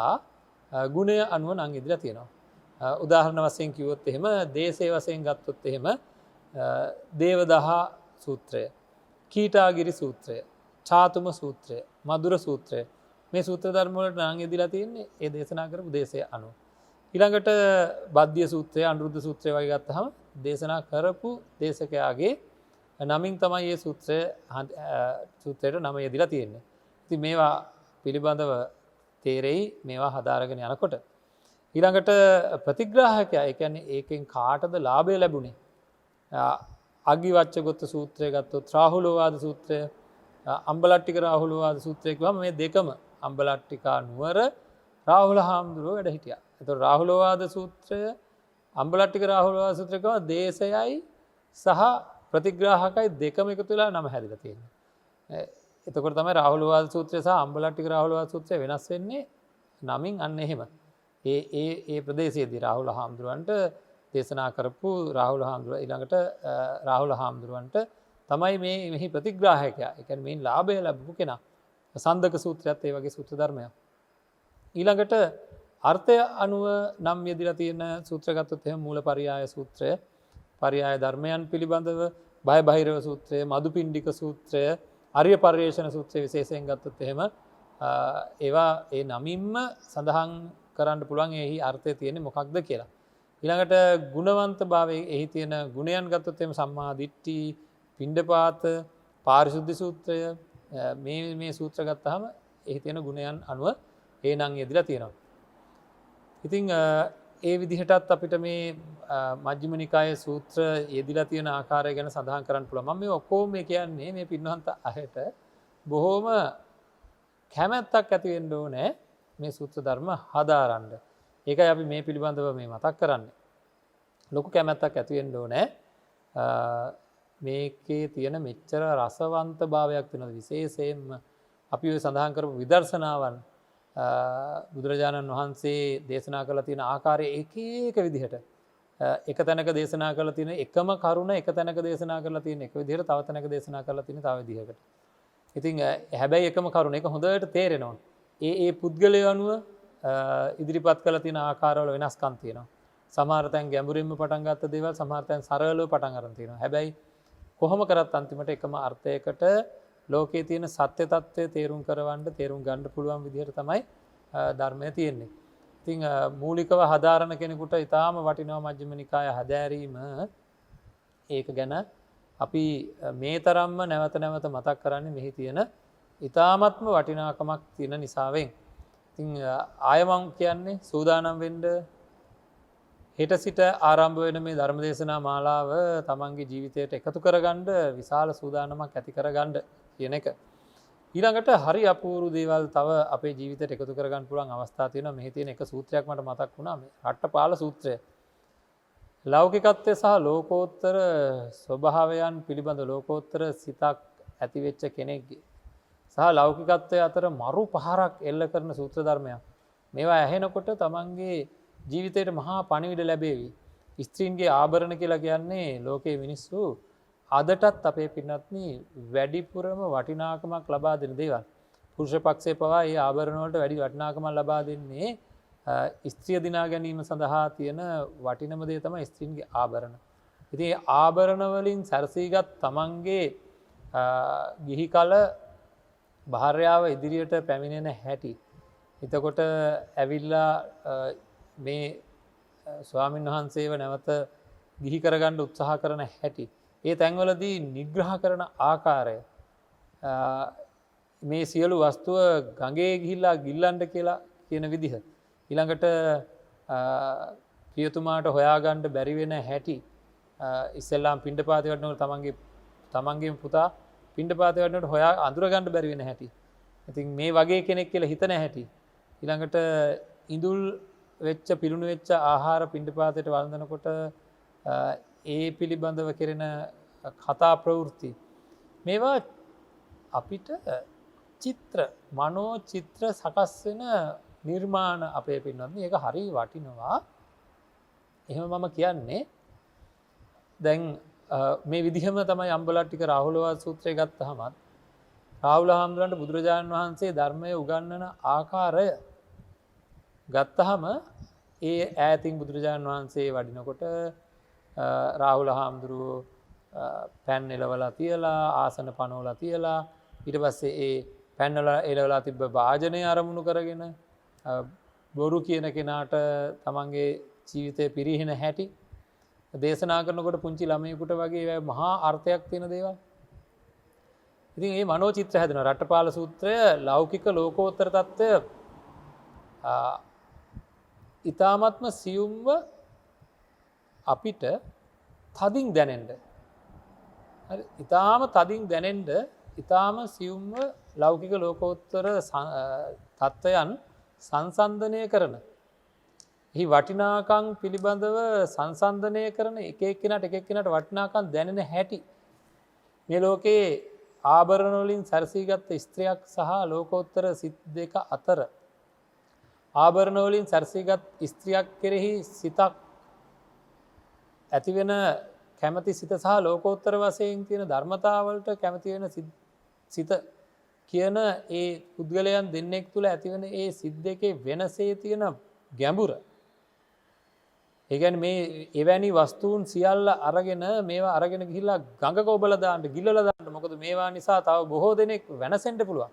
ගුණය අනුව නම් යෙදලා තියෙනවා. උදාහරණ වශයෙන් කිව්වොත් එහෙම දේශේ වශයෙන් ගත්තොත් එහෙම දේවදහ සූත්‍රය, කීටාගිරි සූත්‍රය, චාතුම සූත්‍රය, මధుර සූත්‍රය මේ සූත්‍ර ධර්ම වලට නම් යෙදලා තියෙන්නේ ඒ දේශනා කරපු දේශය අනුව. ඊළඟට බද්ධිය සූත්‍රය, අනුරුද්ධ සූත්‍රය වගේ ගත්තාම දේශනා කරපු දේශකයාගේ නමින් තමයි මේ සූත්‍රයට නම යෙදලා තියෙන්නේ. ඉතින් මේවා පිළිබඳව තේරෙයි මේවා හදාරගෙන යනකොට. ඊළඟට ප්‍රතිග්‍රාහකයා ඒ කියන්නේ ඒකෙන් කාටද ලාභය ලැබුණේ? අග්ගිවච්ඡගොත්ත සූත්‍රය ගත්තොත් රාහුලෝවාද සූත්‍රය, අම්බලට්ටික රාහුලෝවාද සූත්‍රය කියවම මේ දෙකම අම්බලට්ටිකා නුවර රාහුල හාමුදුරුවෝ වැඩ හිටියා. එතකොට රාහුලෝවාද සූත්‍රය, අම්බලට්ටික රාහුලෝවාද සූත්‍රය කියවම දේශයයි සහ ප්‍රතිග්‍රාහකයි දෙකම එකතු වෙලා නම හැදිලා තියෙනවා. එතකොට තමයි රාහුලෝවාද සූත්‍රය සහ අම්බලට්ටික රාහුලෝවාද සූත්‍රය වෙනස් වෙන්නේ නමින් අන්න එහෙම. ඒ ප්‍රදේශයේදී රාහුල හාමුදුරුවන්ට දේශනා කරපු රාහුල හාමුදුරුව ඊළඟට රාහුල හාමුදුරුවන්ට තමයි මෙහි ප්‍රතිග්‍රාහකයා. ඒ කියන්නේ මේන් ලාභය ලැබපු කෙනා. සන්දක සූත්‍රයත් ඒ වගේ සූත්‍ර ධර්මයක්. ඊළඟට අර්ථය අනුව නම් යෙදලා තියෙන සූත්‍ර ගත්තොත් එහෙම මූලපරියාය සූත්‍රය, පරියාය ධර්මයන් පිළිබඳව බය බහිරව සූත්‍රය, මදුපිණ්ඩික සූත්‍රය, ආර්ය පරිේශන සූත්‍රය විශේෂයෙන් ගත්තොත් එහෙම ඒවා ඒ නමින්ම සඳහන් කරන්න පුළුවන් එහි අර්ථය තියෙන්නේ මොකක්ද කියලා. ඊළඟට ගුණවන්ත භාවයේ එහි තියෙන ගුණයන් ගත්තොත් එහෙම සම්මා දිට්ඨි, පිණ්ඩපාත පාරිශුද්ධ සූත්‍රය මේ සූත්‍ර ගත්තහම එහි තියෙන ගුණයන් අනුව ඒ නම් යෙදලා තියෙනවා. ඉතින් ඒ විදිහටත් අපිට මේ මජ්ක්‍ධිම නිකායේ සූත්‍ර යෙදලා තියෙන ආකාරය ගැන සඳහන් කරන්න පුළුවන්. මම මේ ඔක්කොම මේ කියන්නේ මේ පින්වන්ත අහයට බොහෝම කැමැත්තක් ඇති වෙන්න ඕනේ මේ සූත්‍ර ධර්ම හදාරන්න. ඒකයි අපි මේ පිළිබඳව මේ මතක් කරන්නේ. ලොකු කැමැත්තක් ඇති වෙන්න ඕනේ. මේකේ තියෙන මෙච්චර රසවන්ත භාවයක් වෙනවා. විශේෂයෙන්ම අපි ඔය සඳහන් කරපු විදර්ශනාවන් බුදුරජාණන් වහන්සේ දේශනා කරලා තියෙන ආකාරය එක විදිහට එක තැනක දේශනා කරලා තියෙන එකම කරුණ එක තැනක දේශනා කරලා තියෙන එක විදිහට තව තැනක දේශනා කරලා තියෙන තව විදිහකට. ඉතින් හැබැයි එකම කරුණ ඒක හොඳට තේරෙනවා. ඒ පුද්ගලයන් අනුව ඉදිරිපත් කරලා තියෙන ආකාරවල වෙනස්කම් තියෙනවා. සමහර තැන් ගැඹුරින්ම පටන් ගත්ත දේවල් සමහර තැන් සරලව පටන් අරන් තියෙනවා. හැබැයි කොහොම කරත් අන්තිමට එකම අර්ථයකට ලෝකයේ තියෙන සත්‍ය తත්වය තේරුම් ගන්න පුළුවන් විදිහට තමයි ධර්මය තියෙන්නේ. ඉතින් මූලිකව හදාරන කෙනෙකුට ඊටාම වටිනවා මජ්ක්‍ධිම නිකාය හදාරීම. ඒක ගැන අපි මේ තරම්ම නැවත නැවත මතක් කරන්නේ මෙහි තියෙන ඊටාමත්ම වටිනාකමක් තියෙන නිසාවෙන්. ඉතින් ආය මම කියන්නේ සූදානම් වෙන්න හෙට සිට ආරම්භ වෙන මේ ධර්ම දේශනා මාලාව තමන්ගේ ජීවිතයට එකතු කරගන්න විශාල සූදානමක් ඇති කරගන්න කියන එක. ඊළඟට හරි අපූර්ව දේවල් තව අපේ ජීවිතයට එකතු කරගන්න පුළුවන් අවස්ථා තියෙනවා. මෙහි තියෙන එක සූත්‍රයක් මට මතක් වුණා මේ රට්ටපාල සූත්‍රය. ලෞකිකත්වය සහ ලෝකෝත්තර ස්වභාවයන් පිළිබඳ ලෝකෝත්තර සිතක් ඇති වෙච්ච කෙනෙක්ගේ සහ ලෞකිකත්වය අතර මරු පහරක් එල්ල කරන සූත්‍ර ධර්මයක්. මේවා ඇහෙනකොට තමන්ගේ ජීවිතයට මහා පණිවිඩ ලැබේවි. ස්ත්‍රීන්ගේ ආභරණ කියලා කියන්නේ ලෝකයේ මිනිස්සු අදටත් අපේ පින්වත්නි වැඩිපුරම වටිනාකමක් ලබා දෙන දේවල්. පුරුෂ පක්ෂයේ පවා මේ ආභරණ වලට වැඩි වටිනාකමක් ලබා දෙන්නේ ස්ත්‍රිය දිනා ගැනීම සඳහා තියෙන වටිනම දේ තමයි ස්ත්‍රීන්ගේ ආභරණ. ඉතින් මේ ආභරණ වලින් සැරසීගත් තමන්ගේ ගිහි කල භාර්යාව ඉදිරියට පැමිණෙන හැටි. එතකොට ඇවිල්ලා මේ ස්වාමීන් වහන්සේව නැවත ගිහි කරගන්න උත්සාහ කරන හැටි. ඒ තැන්වලදී නිග්‍රහ කරන ආකාරය මේ සියලු වස්තුව ගඟේ ගිහිල්ලා ගිල්ලන්න කියලා කියන විදිහ. ඊළඟට පියතුමාට හොයාගන්න බැරි වෙන හැටි. ඉස්සෙල්ලාම පිණ්ඩපාතේ වඩනකොට තමන්ගේ පුතා පිණ්ඩපාතේ වඩනකොට හොයා අඳුර ගන්න බැරි වෙන හැටි. ඉතින් මේ වගේ කෙනෙක් කියලා හිතන හැටි. ඊළඟට ඉඳුල් වෙච්ච පිළුණු වෙච්ච ආහාර පිණ්ඩපාතයට වළඳනකොට ඒ පිළිබඳව කෙරෙන කතා ප්‍රවෘත්ති මේවා අපිට චිත්‍ර මනෝ චිත්‍ර සකස් වෙන නිර්මාණ අපේ පින්වත්නි ඒක හරි වටිනවා. එහෙම මම කියන්නේ දැන් මේ විදිහම තමයි අම්බලට්ටික රාහුලවාද සූත්‍රය ගත්තහමත් රාහුල හාමුදුරන්ට බුදුරජාණන් වහන්සේ ධර්මය උගන්වන ආකාරය ගත්තහම ඒ ඈතින් බුදුරජාණන් වහන්සේ වඩිනකොට රාහුල හාමුදුරුවෝ පැන් එලවලා තියලා ආසන පනවලා තියලා ඊට පස්සේ ඒ පැන් එලවලා තිබ්බ වාජනය අරමුණු කරගෙන බොරු කියන කෙනාට තමන්ගේ ජීවිතය පිරිහෙන හැටි දේශනා කරනකොට පුංචි ළමයෙකුට වගේ මහා අර්ථයක් තියෙන දේවල්. ඉතින් මේ මනෝ චිත්‍ර හැදෙනවා. රට්ටපාල සූත්‍රය ලෞකික ලෝකෝත්තර తত্ত্বය ඊ타ත්ම සියුම්ව අපිට තදින් දැනෙන්න. හරි ඊ타ම තදින් දැනෙන්න ඊ타ම සියුම්ව ලෞකික ලෝකෝත්තර తত্ত্বයන් සංසන්දනය කරන. එහි වටිනාකම් පිළිබඳව සංසන්දනය කරන එක එක්කෙනාට වටිනාකම් දැනෙන හැටි. මේ ලෝකේ ආභරණ වලින් සැරසීගත් ස්ත්‍රියක් සහ ලෝකෝත්තර සිත් දෙක අතර ආභරණ වලින් සැරසීගත් ස්ත්‍රියක් කෙරෙහි සිතක් ඇතිවෙන කැමැති සිත සහ ලෝකෝත්තර වශයෙන් තියෙන ධර්මතාවලට කැමති වෙන සිත කියන ඒ පුද්ගලයන් දෙන්නෙක් තුළ ඇතිවෙන ඒ සිත් දෙකේ වෙනසේ තියෙන ගැඹුර. ඒ කියන්නේ මේ එවැනි වස්තුන් සියල්ල අරගෙන මේවා අරගෙන ගිහිල්ලා ගඟක ඔබලා දාන්න ගිල්ලලා දාන්න. මොකද මේවා නිසා තව බොහෝ දෙනෙක් වෙනසෙන්න පුළුවන්.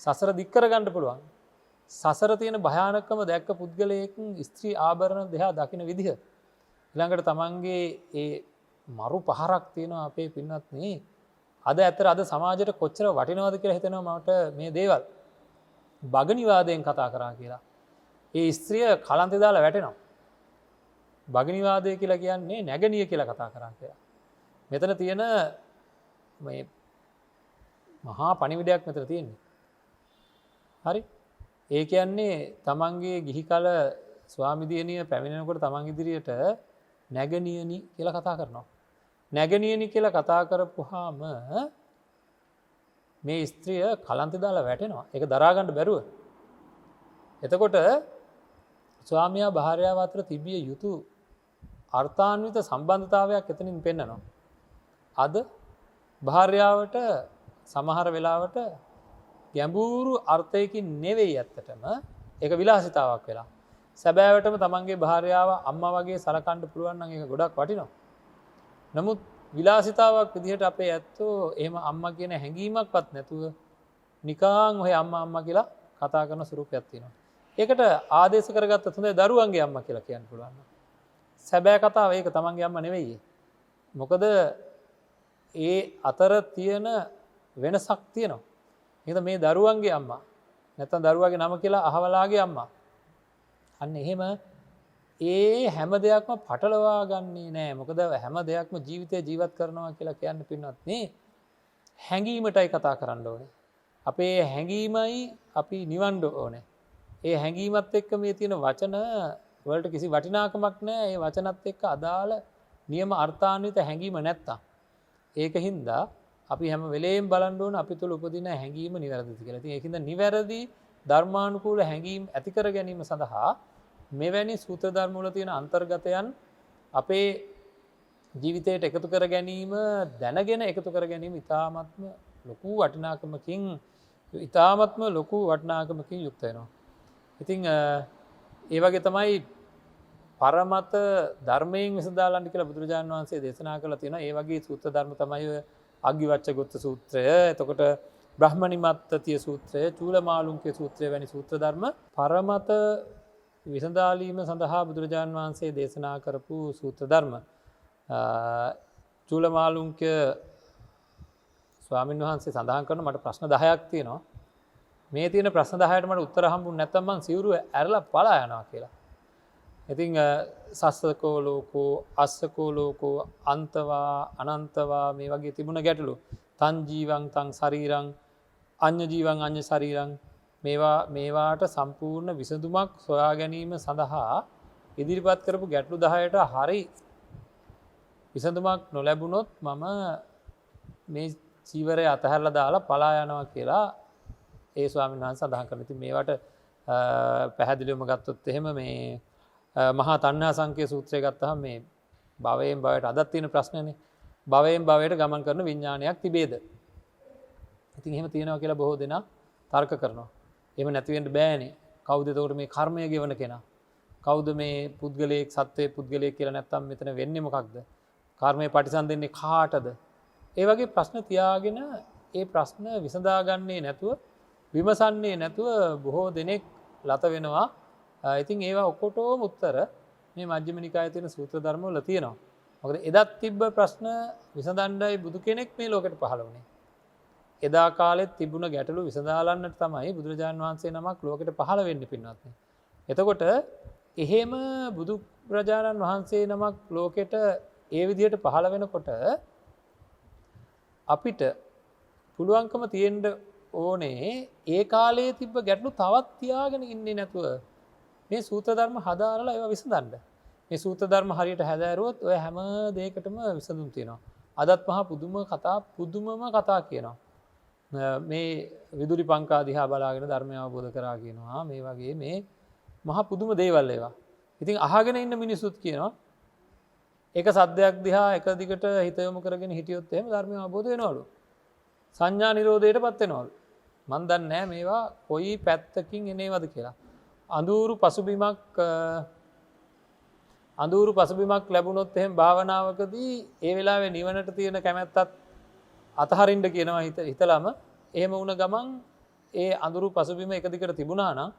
සසර දික් කරගන්න පුළුවන්. සසර තියෙන භයානකම දැක්ක පුද්ගලයෙක් ස්ත්‍රී ආභරණ දෙහා දකින විදිහ ඊළඟට තමන්ගේ ඒ මරු පහරක් තියෙනවා අපේ පින්වත්නි. අද ඇත්තට අද සමාජයට කොච්චර වටිනවද කියලා හිතෙනවා මට මේ දේවල්. භගනිවාදයෙන් කතා කරා කියලා. ඒ ස්ත්‍රිය කලන්තේ දාලා වැටෙනවා. භගනිවාදය කියලා කියන්නේ නැගණිය කියලා කතා කරා කියලා. මෙතන තියෙන මේ මහා පණිවිඩයක් මෙතන තියෙන්නේ. හරි? ඒ කියන්නේ තමන්ගේ ගිහි කල ස්වාමි දියණිය පැමිණෙනකොට තමන් ඉදිරියට නැගණියනි කියලා කතා කරනවා. නැගණියනි කියලා කතා කරපුවාම මේ ස්ත්‍රිය කලන්තේ දාලා වැටෙනවා. ඒක දරා ගන්න බැරුව. එතකොට ස්වාමියා භාර්යාව අතර තිබිය යුතු අර්ථාන්විත සම්බන්ධතාවයක් එතනින් පෙන්නනවා. අද භාර්යාවට සමහර වෙලාවට ගැඹුරු අර්ථයකින් නෙවෙයි ඇත්තටම ඒක විලාසිතාවක් වෙලා. සැබෑවටම තමන්ගේ භාර්යාව අම්මා වගේ සලකන්න පුළුවන් නම් ඒක ගොඩක් වටිනවා. නමුත් විලාසිතාවක් විදිහට අපේ ඇත්තෝ එහෙම අම්මා කියන හැඟීමක්වත් නැතුව නිකං ඔය අම්මා කියලා කතා කරන ස්වරූපයක් තියෙනවා. ඒකට ආදේශ කරගත්ත හොඳයි දරුවන්ගේ අම්මා කියලා කියන්න පුළුවන්. සැබෑ කතාව ඒක තමන්ගේ අම්මා නෙවෙයි. මොකද ඒ අතර තියෙන වෙනසක් තියෙනවා. එහෙනම් මේ දරුවන්ගේ අම්මා නැත්නම් දරුවාගේ නම කියලා අහවලාගේ අම්මා. අන්න එහෙම ඒ හැම දෙයක්ම පටලවා ගන්නේ නෑ. මොකද හැම දෙයක්ම ජීවිතේ ජීවත් කරනවා කියලා කියන්නේ පින්වත් නේ හැඟීමටයි කතා කරන්න ඕනේ. අපේ හැඟීමයි අපි නිවන්න ඕනේ. ඒ හැඟීමත් එක්ක මේ තියෙන වචන වලට කිසි වටිනාකමක් නෑ. ඒ වචනත් එක්ක අදාළ නියම අර්ථාන්විත හැඟීම නැත්තම්. ඒකින්ද අපි හැම වෙලේම බලන්න ඕන අපි තුල උපදින හැඟීම නිවැරදිද කියලා. ඉතින් ඒකින්ද නිවැරදි ධර්මානුකූල හැඟීම් ඇති කර ගැනීම සඳහා මෙවැනි සූත්‍ර ධර්ම වල තියෙන අන්තර්ගතයන් අපේ ජීවිතයට එකතු කර ගැනීම දැනගෙන එකතු කර ගැනීම ඉතාමත්ම ලොකු වටිනාකමකින් යුක්ත වෙනවා. ඉතින් ඒ වගේ තමයි පරමත ධර්මයෙන් විසඳාලන්න කියලා බුදුරජාණන් වහන්සේ දේශනා කළා තියෙනවා. ඒ වගේ සූත්‍ර ධර්ම තමයි අග්ගිවච්ඡගොත්ත සූත්‍රය, එතකොට බ්‍රහ්මනිමත්තතිය සූත්‍රය, චූලමාලුන්කේ සූත්‍රය වැනි සූත්‍ර ධර්ම පරමත විසඳාලීම සඳහා බුදුරජාණන් වහන්සේ දේශනා කරපු සූත්‍ර ධර්ම. චූලමාලුන්ක ස්වාමීන් වහන්සේ සඳහන් කරන මට ප්‍රශ්න 10ක් තියෙනවා. මේ තියෙන ප්‍රශ්න 10ට මට උත්තර හම්බුනේ නැත්නම් මං සිවුරුව ඇරලා පලා යනවා කියලා. ඉතින් සස්සකෝ ලෝකෝ අස්සකෝ ලෝකෝ අන්තවා අනන්තවා මේ වගේ තිබුණ ගැටලු. තන් ජීවං තං ශරීරං අඤ්ඤ ජීවං අඤ්ඤ ශරීරං මේවාට සම්පූර්ණ විසඳුමක් සොයා ගැනීම සඳහා ඉදිරිපත් කරපු ගැටලු 10ට හරි විසඳුමක් නොලැබුණොත් මම මේ චීවරය අතහැරලා දාලා පලා යනවා කියලා ඒ ස්වාමීන් වහන්සේ සඳහන් කරනවා. ඉතින් මේවට පැහැදිලිවම ගත්තොත් එහෙම මේ මහා තණ්හා සංකේ සූත්‍රය ගත්තාම මේ භවයෙන් භවයට අදත් තියෙන ප්‍රශ්නනේ. භවයෙන් භවයට ගමන් කරන විඥානයක් තිබේද? ඉතින් එහෙම තියෙනවා කියලා බොහෝ දෙනා තර්ක කරනවා. එහෙම නැති වෙන්න බෑනේ. කවුද එතකොට මේ කර්මය ගෙවන කෙනා? කවුද මේ පුද්ගලයෙක් සත්වයේ පුද්ගලයෙක් කියලා නැත්තම් මෙතන වෙන්නේ මොකක්ද? කර්මය පරිසම්දෙන්නේ කාටද? ඒ වගේ ප්‍රශ්න තියාගෙන ඒ ප්‍රශ්න විසඳාගන්නේ නැතුව විමසන්නේ නැතුව බොහෝ දෙනෙක් ලත වෙනවා. ඉතින් ඒවා ඔක්කොටම උත්තර මේ මජ්ක්‍ධිම නිකායේ තියෙන සූත්‍ර ධර්ම වල තියෙනවා. මොකද එදත් තිබ්බ ප්‍රශ්න විසඳන්නයි බුදු කෙනෙක් මේ ලෝකෙට පහළ වුණේ. එදා කාලෙත් තිබුණ ගැටලු විසඳාලන්නට තමයි බුදුරජාණන් වහන්සේ නමක් ලෝකෙට පහළ වෙන්නේ පින්වත්නි. එතකොට එහෙම බුදුරජාණන් වහන්සේ නමක් ලෝකෙට ඒ විදිහට පහළ වෙනකොට අපිට පුළුවන්කම තියෙන්න ඕනේ ඒ කාලේ තිබ්බ ගැටලු තවත් තියාගෙන ඉන්නේ නැතුව මේ සූත්‍ර ධර්ම හදාරලා ඒවා විසඳන්න. මේ සූත්‍ර ධර්ම හරියට හැදෑරුවොත් ඔය හැම දෙයකටම විසඳුම් තියෙනවා. අදත් මහා පුදුමම කතා කියනවා. මේ විදුලි පංකා දිහා බලාගෙන ධර්මය අවබෝධ කරා කියනවා. මේ වගේ මේ මහා පුදුම දේවල් ඒවා. ඉතින් අහගෙන ඉන්න මිනිස්සුත් කියනවා ඒක සද්දයක් දිහා එක දිගට හිත යොමු කරගෙන හිටියොත් එහෙම ධර්මය අවබෝධ වෙනවලු. සංඥා නිරෝධයටපත් වෙනවලු. මන් දන්නේ නැහැ මේවා කොයි පැත්තකින් එනේවද කියලා. අඳුරු පසුබිමක් ලැබුණොත් එහෙම භාවනාවකදී ඒ වෙලාවේ නිවනට තියෙන කැමැත්තත් අතහරින්න කියනවා හිතලම එහෙම වුණ ගමන් ඒ අඳුරු පසුබිම එක දිගට තිබුණා නම්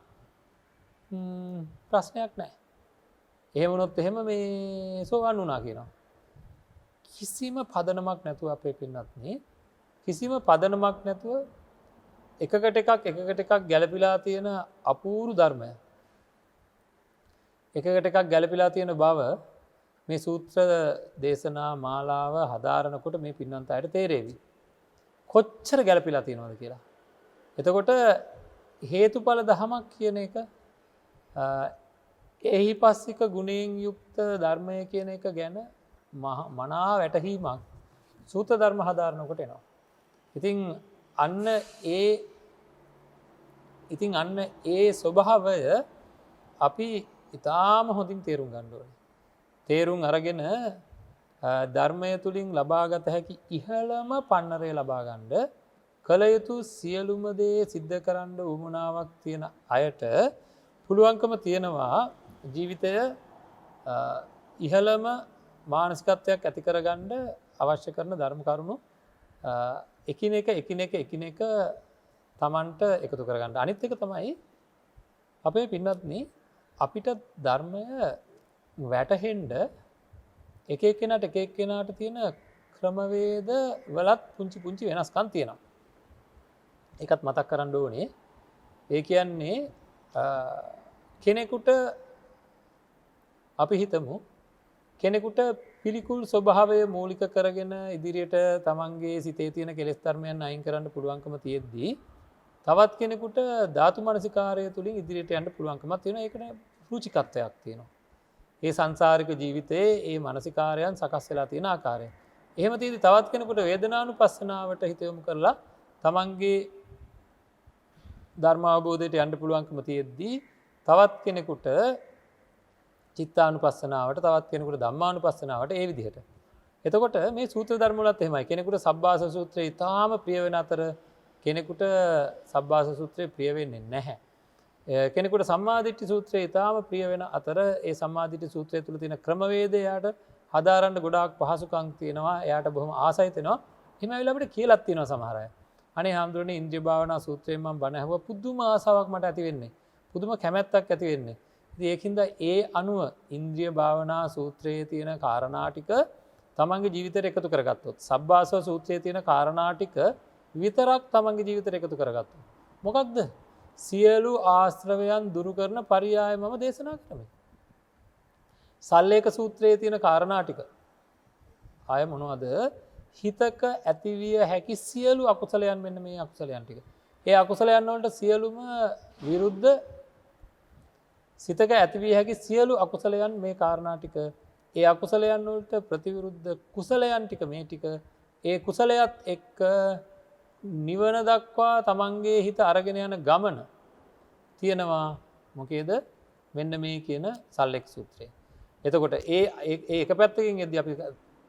ප්‍රශ්නයක් නැහැ. එහෙම වුණොත් එහෙම මේ සෝවන් වුණා කියනවා. කිසිම පදනමක් නැතුව අපේ පින්නත්නේ කිසිම පදනමක් නැතුව එකකට එකක් ගැලපිලා තියෙන අපූරු ධර්මය එකකට එකක් ගැලපිලා තියෙන බව මේ සූත්‍ර දේශනා මාලාව හදාරනකොට මේ පින්නන්ත අයට තේරේවි. කොච්චර ගැලපිලා තියෙනවද කියලා. එතකොට හේතුඵල දහමක් කියන එක එහි පස්සික ගුණයෙන් යුක්ත ධර්මය කියන එක ගැන මනා වැටහීමක් සූත්‍ර ධර්ම හදාරනකොට එනවා. ඉතින් අන්න ඒ ස්වභාවය අපි ඉතාම හොඳින් තේරුම් ගන්න ඕනේ. තේරුම් අරගෙන ධර්මය තුලින් ලබාගත හැකි ඉහළම පන්නරය ලබා ගන්න කල යුතු සියලුම දේ සිද්ධ කරන්න උවමනාවක් තියෙන අයට පුළුවන්කම තියෙනවා ජීවිතය ඉහළම මානසිකත්වයක් ඇති කරගන්න අවශ්‍ය කරන ධර්ම කරුණු එකිනෙක තමන්ට එකතු කරගන්න. අනිත් එක තමයි අපේ පින්නත්නි අපිට ධර්මය වැටහෙන්ඩ එක එක්කෙනාට තියෙන ක්‍රමවේද වලත් පුංචි වෙනස්කම් තියෙනවා. ඒකත් මතක් කරන්න ඕනේ. ඒ කියන්නේ කෙනෙකුට අපි හිතමු කෙනෙකුට පිළිකුල් ස්වභාවය මූලික කරගෙන ඉදිරියට තමන්ගේ සිතේ තියෙන කෙලෙස් ධර්මයන් අයින් කරන්න පුළුවන්කම තියෙද්දී තවත් කෙනෙකුට ධාතු මනසිකාරය තුලින් ඉදිරියට යන්න පුළුවන්කමක් තියෙනවා. ඒකට රුචිකත්වයක් තියෙනවා. ඒ සංසාරික ජීවිතයේ ඒ මනසිකාරයන් සකස් වෙලා තියෙන ආකාරය. එහෙම තියෙදි තවත් කෙනෙකුට වේදනානුපස්සනාවට හිත යොමු කරලා තමන්ගේ ධර්ම අවබෝධයට යන්න පුළුවන්කම තියෙද්දී තවත් කෙනෙකුට චිත්තානුපස්සනාවට තවත් කෙනෙකුට ධම්මානුපස්සනාවට ඒ විදිහට. එතකොට මේ සූත්‍ර ධර්ම වලත් එහෙමයි. කෙනෙකුට සබ්බාස සූත්‍රය ඊටාම ප්‍රිය වෙන අතර කෙනෙකුට සබ්බාස සූත්‍රය ප්‍රිය වෙන්නේ නැහැ. කෙනෙකුට සම්මාදිට්ඨි සූත්‍රය ඊටාම ප්‍රිය වෙන අතර ඒ සම්මාදිට්ඨි සූත්‍රය තුල තියෙන ක්‍රමවේදය යාට හදාරන්න ගොඩාක් පහසුකම් තියෙනවා. එයාට බොහොම ආසයි තෙනවා. එහෙම වෙලාව අපිට කියලාත් තියෙනවා සමහර අය. අනේ හාමුදුරනේ ඉන්ද්‍රිය භාවනා සූත්‍රයෙන් මම බණ ඇහුවා පුදුම ආසාවක් මට ඇති වෙන්නේ. පුදුම කැමැත්තක් ඇති වෙන්නේ. ඉතින් ඒකින්ද ඒ අනුව ඉන්ද්‍රිය භාවනා සූත්‍රයේ තියෙන කාරණා ටික තමන්ගේ ජීවිතයට එකතු කරගත්තොත් සබ්බාසව සූත්‍රයේ තියෙන කාරණා ටික විතරක් තමන්ගේ ජීවිතයට එකතු කරගත්තොත් මොකක්ද? සියලු ආශ්‍රවයන් දුරු කරන පරියාය මම දේශනා කරමි. සල්ලේක සූත්‍රයේ තියෙන කාරණා ටික ආය මොනවද? හිතක ඇතිවිය හැකි සියලු අකුසලයන් මෙන්න මේ අකුසලයන් ටික. ඒ අකුසලයන් වලට සියලුම විරුද්ධ සිතක ඇතිවිය හැකි සියලු අකුසලයන් මේ කාරණා ටික. ඒ අකුසලයන් වලට ප්‍රතිවිරුද්ධ කුසලයන් ටික මේ ටික. ඒ කුසලයත් එක්ක නිවන දක්වා තමන්ගේ හිත අරගෙන යන ගමන තියෙනවා. මොකේද? මෙන්න මේ කියන සල්ලෙක් සූත්‍රය. එතකොට ඒ එක පැත්තකින් එද්දී අපි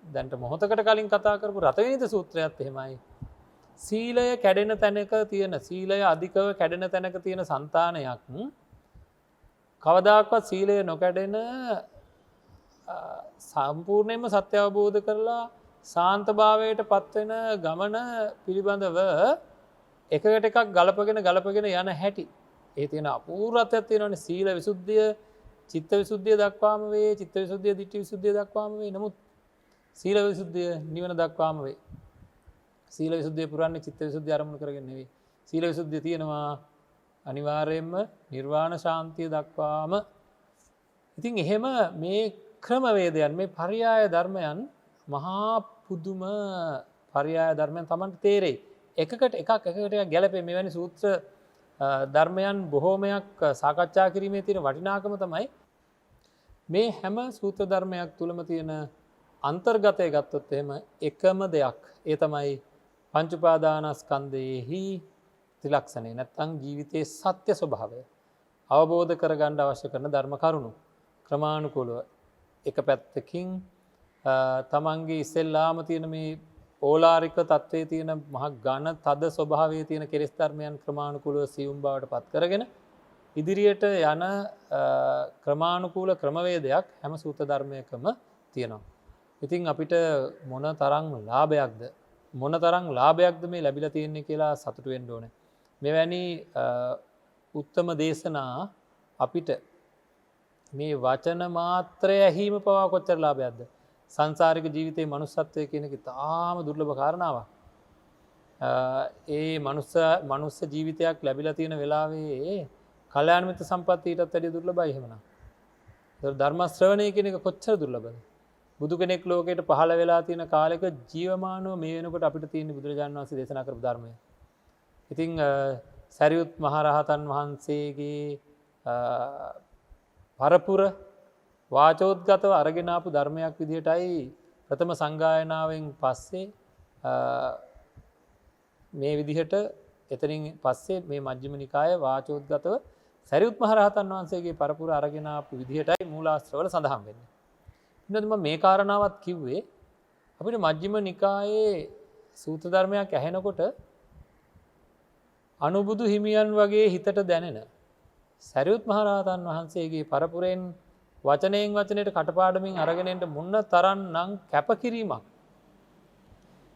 දැන්ට මොහොතකට කලින් කතා කරපු රතවිනිත සූත්‍රයත් එහෙමයි. සීලය කැඩෙන තැනක තියෙන සීලය අධිකව කැඩෙන තැනක තියෙන సంతානයක් කවදාකවත් සීලය නොකැඩෙන සම්පූර්ණයෙන්ම සත්‍ය අවබෝධ කරලා ශාන්තභාවයට පත්වෙන ගමන පිළිබඳව එකකට එකක් ගලපගෙන යන හැටි. ඒ තියෙන අපූර්වත්වයක් තියෙනවානේ. සීල විසුද්ධිය, චිත්ත විසුද්ධිය දක්වාම වේ, චිත්ත විසුද්ධිය, ditthi විසුද්ධිය දක්වාම වේ. නමුත් සීල විසුද්ධිය නිවන දක්වාම වේ. සීල විසුද්ධිය පුරන්නේ චිත්ත විසුද්ධිය අරමුණු කරගෙන නෙවෙයි. සීල විසුද්ධිය තියෙනවා අනිවාර්යයෙන්ම නිර්වාණ ශාන්තිය දක්වාම. ඉතින් එහෙම මේ ක්‍රමවේදයන් මේ පරියාය ධර්මයන් මහා පුදුම පරියාය ධර්මයන් Tamanට තේරෙයි. එකකට එකක් ගැලපෙයි. මෙවැනි සූත්‍ර ධර්මයන් බොහෝමයක් සාකච්ඡා කිරීමේ තියෙන වටිනාකම තමයි මේ හැම සූත්‍ර ධර්මයක් තුලම තියෙන අන්තර්ගතය ගත්තොත් එහෙම එකම දෙයක්. ඒ තමයි පංච උපාදානස්කන්ධයේහි ත්‍රිලක්ෂණය. නැත්නම් ජීවිතයේ සත්‍ය ස්වභාවය අවබෝධ කරගන්න අවශ්‍ය කරන ධර්ම කරුණු ක්‍රමානුකූලව එක පැත්තකින් තමන්ගේ ඉස්සෙල්ලාම තියෙන මේ ඕලාරික තත්ත්වයේ තියෙන මහ ඝන තද ස්වභාවයේ තියෙන කෙලෙස් ධර්මයන් ක්‍රමානුකූලව සියුම් බවට පත් කරගෙන ඉදිරියට යන ක්‍රමානුකූල ක්‍රමවේදයක් හැම සූත්‍ර ධර්මයකම තියෙනවා. ඉතින් අපිට මොන තරම් ලාභයක්ද මේ ලැබිලා තියෙන්නේ කියලා සතුටු වෙන්න ඕනේ. මෙවැනි උත්තම දේශනා අපිට මේ වචන මාත්‍රය ඇහිම පවා කොච්චර ලාභයක්ද? සංසාරික ජීවිතයේ මනුස්සත්වය කියන එක තාම දුර්ලභ කාරණාවක්. ඒ මනුස්ස ජීවිතයක් ලැබිලා තියෙන වෙලාවේ කල්යාණ මිත්‍ර සම්පත්තිය ඊටත් වැඩිය දුර්ලභයි එහෙමනම්. ඒතර ධර්ම ශ්‍රවණය කියන එක කොච්චර දුර්ලභද? බුදු කෙනෙක් ලෝකයට පහළ වෙලා තියෙන කාලෙක ජීවමානව මේ වෙනකොට අපිට තියෙන බුදුරජාණන් වහන්සේ දේශනා කරපු ධර්මය. ඉතින් සරියුත් මහරහතන් වහන්සේගේ පරපුර වාචෝද්ගතව අරගෙන ආපු ධර්මයක් විදිහටයි ප්‍රථම සංගායනාවෙන් පස්සේ මේ විදිහට එතනින් පස්සේ මේ මජ්ක්‍ධිම නිකාය වාචෝද්ගතව සරියුත් මහරහතන් වහන්සේගේ පරපුර අරගෙන ආපු විදිහටයි මූලාශ්‍රවල සඳහන් වෙන්නේ. ඉතින් මම මේ කාරණාවත් කිව්වේ අපිට මජ්ක්‍ධිම නිකායේ සූත්‍ර ධර්මයක් ඇහෙනකොට අනුබුදු හිමියන් වගේ හිතට දැනෙන සරියුත් මහරහතන් වහන්සේගේ පරපුරෙන් වචනයෙන් වචනයට කටපාඩමින් අරගෙන එන්න මොන තරම්නම් කැපකිරීමක්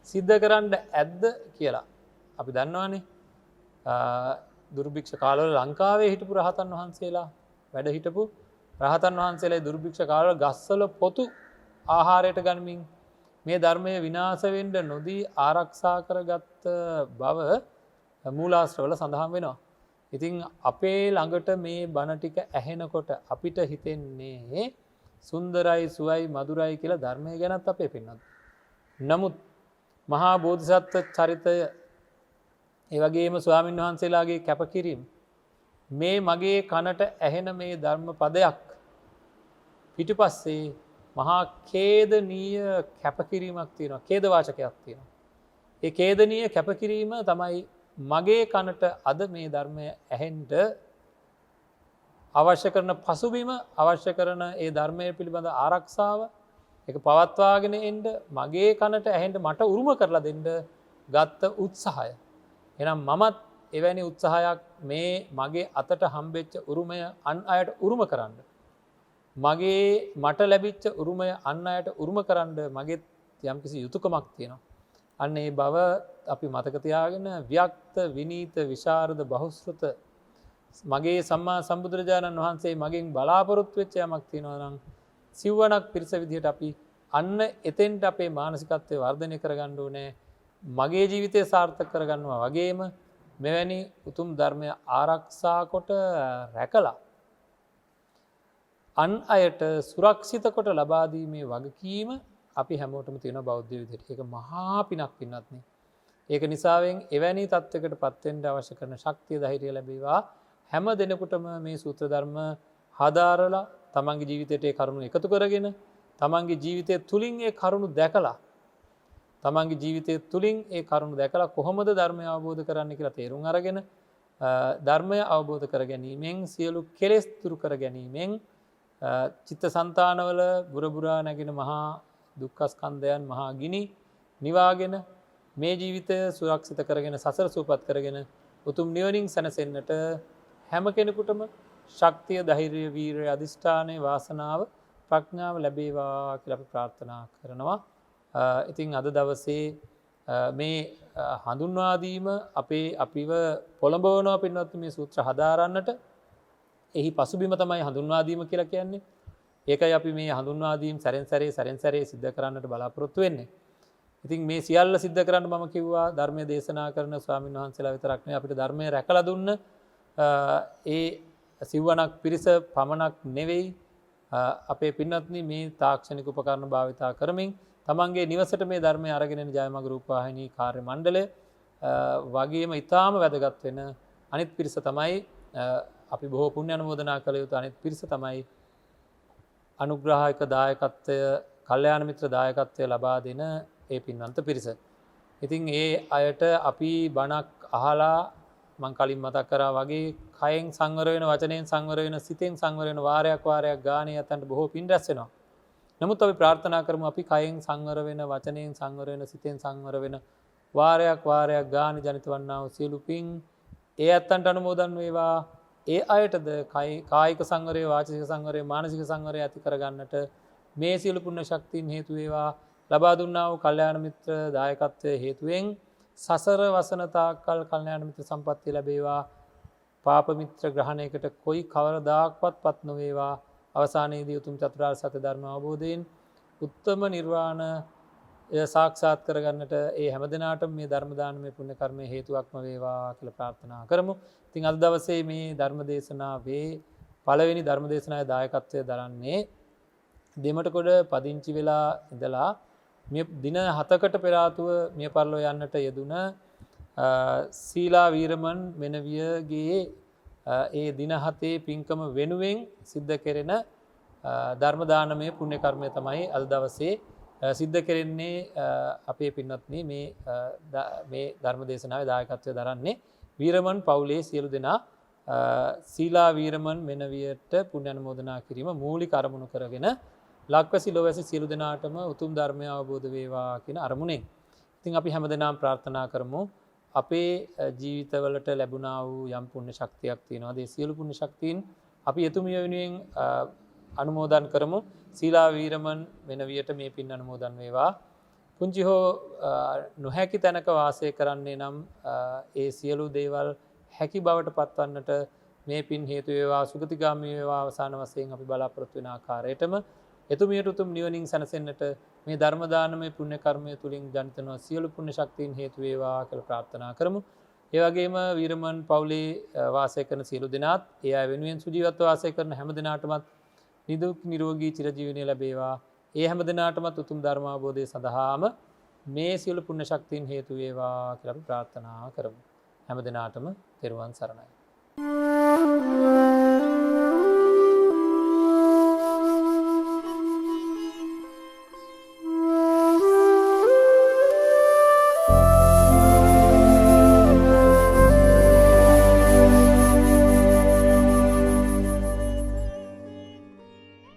සිද්ධ කරන්න ඇද්ද කියලා අපි දන්නවානේ. දුර්භික්ෂ කාලවල ලංකාවේ හිටපු රහතන් වහන්සේලා වැඩ හිටපු රහතන් වහන්සේලා දුර්භික්ෂ කාලවල ගස්වල පොතු ආහාරයට ගනිමින් මේ ධර්මය විනාශ වෙන්න නොදී ආරක්ෂා කරගත් බව මූලාශ්‍රවල සඳහන් වෙනවා. ඉතින් අපේ ළඟට මේ බණ ටික ඇහෙනකොට අපිට හිතෙන්නේ සුන්දරයි සුවයි මధుරයි කියලා ධර්මය ගැනත් අපේ පින්නත්. නමුත් මහා බෝධිසත්ව චරිතය ඒ වගේම ස්වාමීන් වහන්සේලාගේ කැපකිරීම මේ මගේ කනට ඇහෙන මේ ධර්ම පදයක් පිටිපස්සේ මහා ඛේදනීය කැපකිරීමක් තියෙනවා. ඛේදවාචකයක් තියෙනවා. ඒ ඛේදනීය කැපකිරීම තමයි මගේ කනට අද මේ ධර්මය ඇහෙන්න අවශ්‍ය කරන පසුබිම අවශ්‍ය කරන ඒ ධර්මය පිළිබඳ ආරක්ෂාව ඒක පවත්වාගෙන එන්න මගේ කනට ඇහෙන්න මට උරුම කරලා දෙන්න ගත්ත උත්සාහය. එහෙනම් මමත් එවැනි උත්සාහයක් මේ මගේ අතට හම්බෙච්ච උරුමය අන් අයට උරුම කරන්න. මට ලැබිච්ච උරුමය අන් අයට උරුම කරන්න මගෙත් යම්කිසි යුතුයකමක් තියෙනවා. අන්න ඒ බව අපි මතක තියාගෙන ව්‍යක්ත විනීත විශාරද බහුශ්‍රත මගේ සම්මා සම්බුදුරජාණන් වහන්සේ මගෙන් බලාපොරොත්තු වෙච්ච යමක් තියෙනවා නම් සිව්වණක් පිරිස විදිහට අපි අන්න එතෙන්ට අපේ මානසිකත්වය වර්ධනය කරගන්න ඕනේ. මගේ ජීවිතය සාර්ථක කරගන්නවා වගේම මෙවැනි උතුම් ධර්මය ආරක්ෂා කොට රැකලා අන් අයට සුරක්ෂිත කොට ලබා දීමේ වගකීම අපි හැමෝටම තියෙන බෞද්ධ විදිහට. ඒක මහා පිනක් පින්නත්නේ. ඒක නිසාවෙන් එවැනි තත්වයකට පත් වෙන්න අවශ්‍ය කරන ශක්තිය ධෛර්යය ලැබේවා හැම දිනෙකටම මේ සූත්‍ර ධර්ම හදාරලා තමන්ගේ ජීවිතයට ඒ කරුණු එකතු කරගෙන තමන්ගේ ජීවිතය තුලින් ඒ කරුණු දැකලා තමන්ගේ ජීවිතය තුලින් ඒ කරුණු දැකලා කොහොමද ධර්මය අවබෝධ කරන්න කියලා තේරුම් අරගෙන ධර්මය අවබෝධ කර ගැනීමෙන් සියලු කෙලෙස් දුරු කර ගැනීමෙන් චිත්තසංතානවල බුරබුරා නැගෙන මහා දුක්ඛස්කන්ධයන් මහා ගිනි නිවාගෙන මේ ජීවිතය සුරක්ෂිත කරගෙන සසර සූපත් කරගෙන උතුම් නිවනින් සැනසෙන්නට හැම කෙනෙකුටම ශක්තිය ධෛර්යය වීරිය අධිෂ්ඨානයේ වාසනාව ප්‍රඥාව ලැබේවා කියලා අපි ප්‍රාර්ථනා කරනවා. ඉතින් අද දවසේ මේ හඳුන්වා දීම අපිව පොළඹවනවා පින්වත් මේ සූත්‍ර හදාරන්නට. එහි පසුබිම තමයි හඳුන්වා දීම කියලා කියන්නේ. ඒකයි අපි මේ හඳුන්වා දීම සැරෙන් සැරේ සිද්ධ කරන්නට බලාපොරොත්තු වෙන්නේ. ඉතින් මේ සියල්ල සිද්ධ කරන්න මම කිව්වා ධර්මයේ දේශනා කරන ස්වාමීන් වහන්සේලා විතරක් නෙවෙයි අපිට ධර්මයේ රැකලා දුන්න ඒ සිව්වණක් පිරිස පමණක් නෙවෙයි අපේ පින්වත්නි මේ තාක්ෂණික උපකරණ භාවිතා කරමින් තමන්ගේ නිවසට මේ ධර්මය අරගෙන එන ජයමග රූපවාහිනී කාර්ය මණ්ඩලය වගේම ඊටාම වැදගත් වෙන අනිත් පිරිස තමයි අපි බොහෝ පුණ්‍ය අනුමෝදනා කළ යුතු අනිත් පිරිස තමයි අනුග්‍රාහක දායකත්වය, කල්යාණ මිත්‍ර දායකත්වය ලබා දෙන ඒ පින්වන්ත පිරිස. ඉතින් ඒ අයට අපි බණක් අහලා මං කලින් මතක් කරා වගේ කයෙන් සංවර වෙන, වචනයෙන් සංවර වෙන, සිතෙන් සංවර වෙන වාරයක් ගානේ යතන්ට බොහෝ පින් රැස් වෙනවා. නමුත් අපි ප්‍රාර්ථනා කරමු අපි කයෙන් සංවර වෙන, වචනයෙන් සංවර වෙන, සිතෙන් සංවර වෙන වාරයක් ගානේ ජනිත වන්නා වූ සියලු පින් ඒ අතන්ට අනුමෝදන් වේවා. ඒ අයටද කායික සංවරය, වාචික සංවරය, මානසික සංවරය ඇති කරගන්නට මේ සියලු පුණ්‍ය ශක්තියින් හේතු වේවා. ලබා දුන්නා වූ කල්යාණ මිත්‍ර දායකත්වයේ හේතුවෙන් සසර වසන තාක්කල් කල්යාණ මිත්‍ර සම්පත්තිය ලැබේවා. පාප මිත්‍ර ග්‍රහණයකට කොයි කවරදාක්වත් පත් නොවේවා. අවසානයේදී උතුම් චතුරාර්ය සත්‍ය ධර්ම අවබෝධයෙන් උත්තම නිර්වාණ සාක්ෂාත් කරගන්නට ඒ හැම දෙනාටම මේ ධර්ම දානමය පුණ්‍ය කර්මය හේතුවක්ම වේවා කියලා ප්‍රාර්ථනා කරමු. ඉතින් අද දවසේ මේ ධර්ම දේශනාවේ පළවෙනි ධර්ම දේශනාවේ දායකත්වය දරන්නේ දෙමටකොඩ පදිංචි වෙලා ඉඳලා මේ දින 7කට පෙර ආතුව මිය පරලෝ යන්නට යෙදුන සීලා වීරමන් මෙනවියගේ ඒ දින 7 පින්කම වෙනුවෙන් සිද්ධ කෙරෙන ධර්ම දානමය පුණ්‍ය කර්මය තමයි අද දවසේ සිද්ධ කෙරෙන්නේ. අපේ පින්වත්නි මේ ධර්ම දේශනාවේ දායකත්වය දරන්නේ වීරමන් පවුලේ සියලු දෙනා සීලා වීරමන් මෙනවියට පුණ්‍ය අනුමෝදනා කිරීම මූලික අරමුණු කරගෙන ලක්වැසි ලොවැසි සියලු දෙනාටම උතුම් ධර්මය අවබෝධ වේවා කියන අරමුණෙන්. ඉතින් අපි හැමදෙනාම ප්‍රාර්ථනා කරමු අපේ ජීවිතවලට ලැබුණා වූ යම් පුණ්‍ය ශක්තියක් තියෙනවා. ඒ සියලු පුණ්‍ය ශක්තියින් අපි එතුමිය වෙනුවෙන් අනුමෝදන් කරමු. සීලා වීරමන් මෙනවියට මේ පින් අනුමෝදන් වේවා. පුංචි හෝ නොහැකි තැනක වාසය කරන්නේ නම් ඒ සියලු දේවල් හැකි බවට පත්වන්නට මේ පින් හේතු වේවා. සුගතිගාමී වේවා. අවසාන වශයෙන් අපි බලාපොරොත්තු වෙන ආකාරයටම එතුමියට උතුම් නිවනින් සැනසෙන්නට මේ ධර්ම දානමය පුණ්‍ය කර්මය තුලින් ජනිත වන සියලු පුණ්‍ය ශක්තියින් හේතු වේවා කියලා ප්‍රාර්ථනා කරමු. ඒ වගේම වීරමන් පවුලේ වාසය කරන සියලු දෙනාත් ඒ අය වෙනුවෙන් සුජීවත්ව වාසය කරන හැම දෙනාටමත් නිදුක් නිරෝගී චිරජීවනය ලැබේවා. ඒ හැම දෙනාටමත් උතුම් ධර්ම අවබෝධය සඳහාම මේ සියලු පුණ්‍ය ශක්තියින් හේතු වේවා කියලා අපි ප්‍රාර්ථනා කරමු. හැම දෙනාටම තෙරුවන් සරණයි.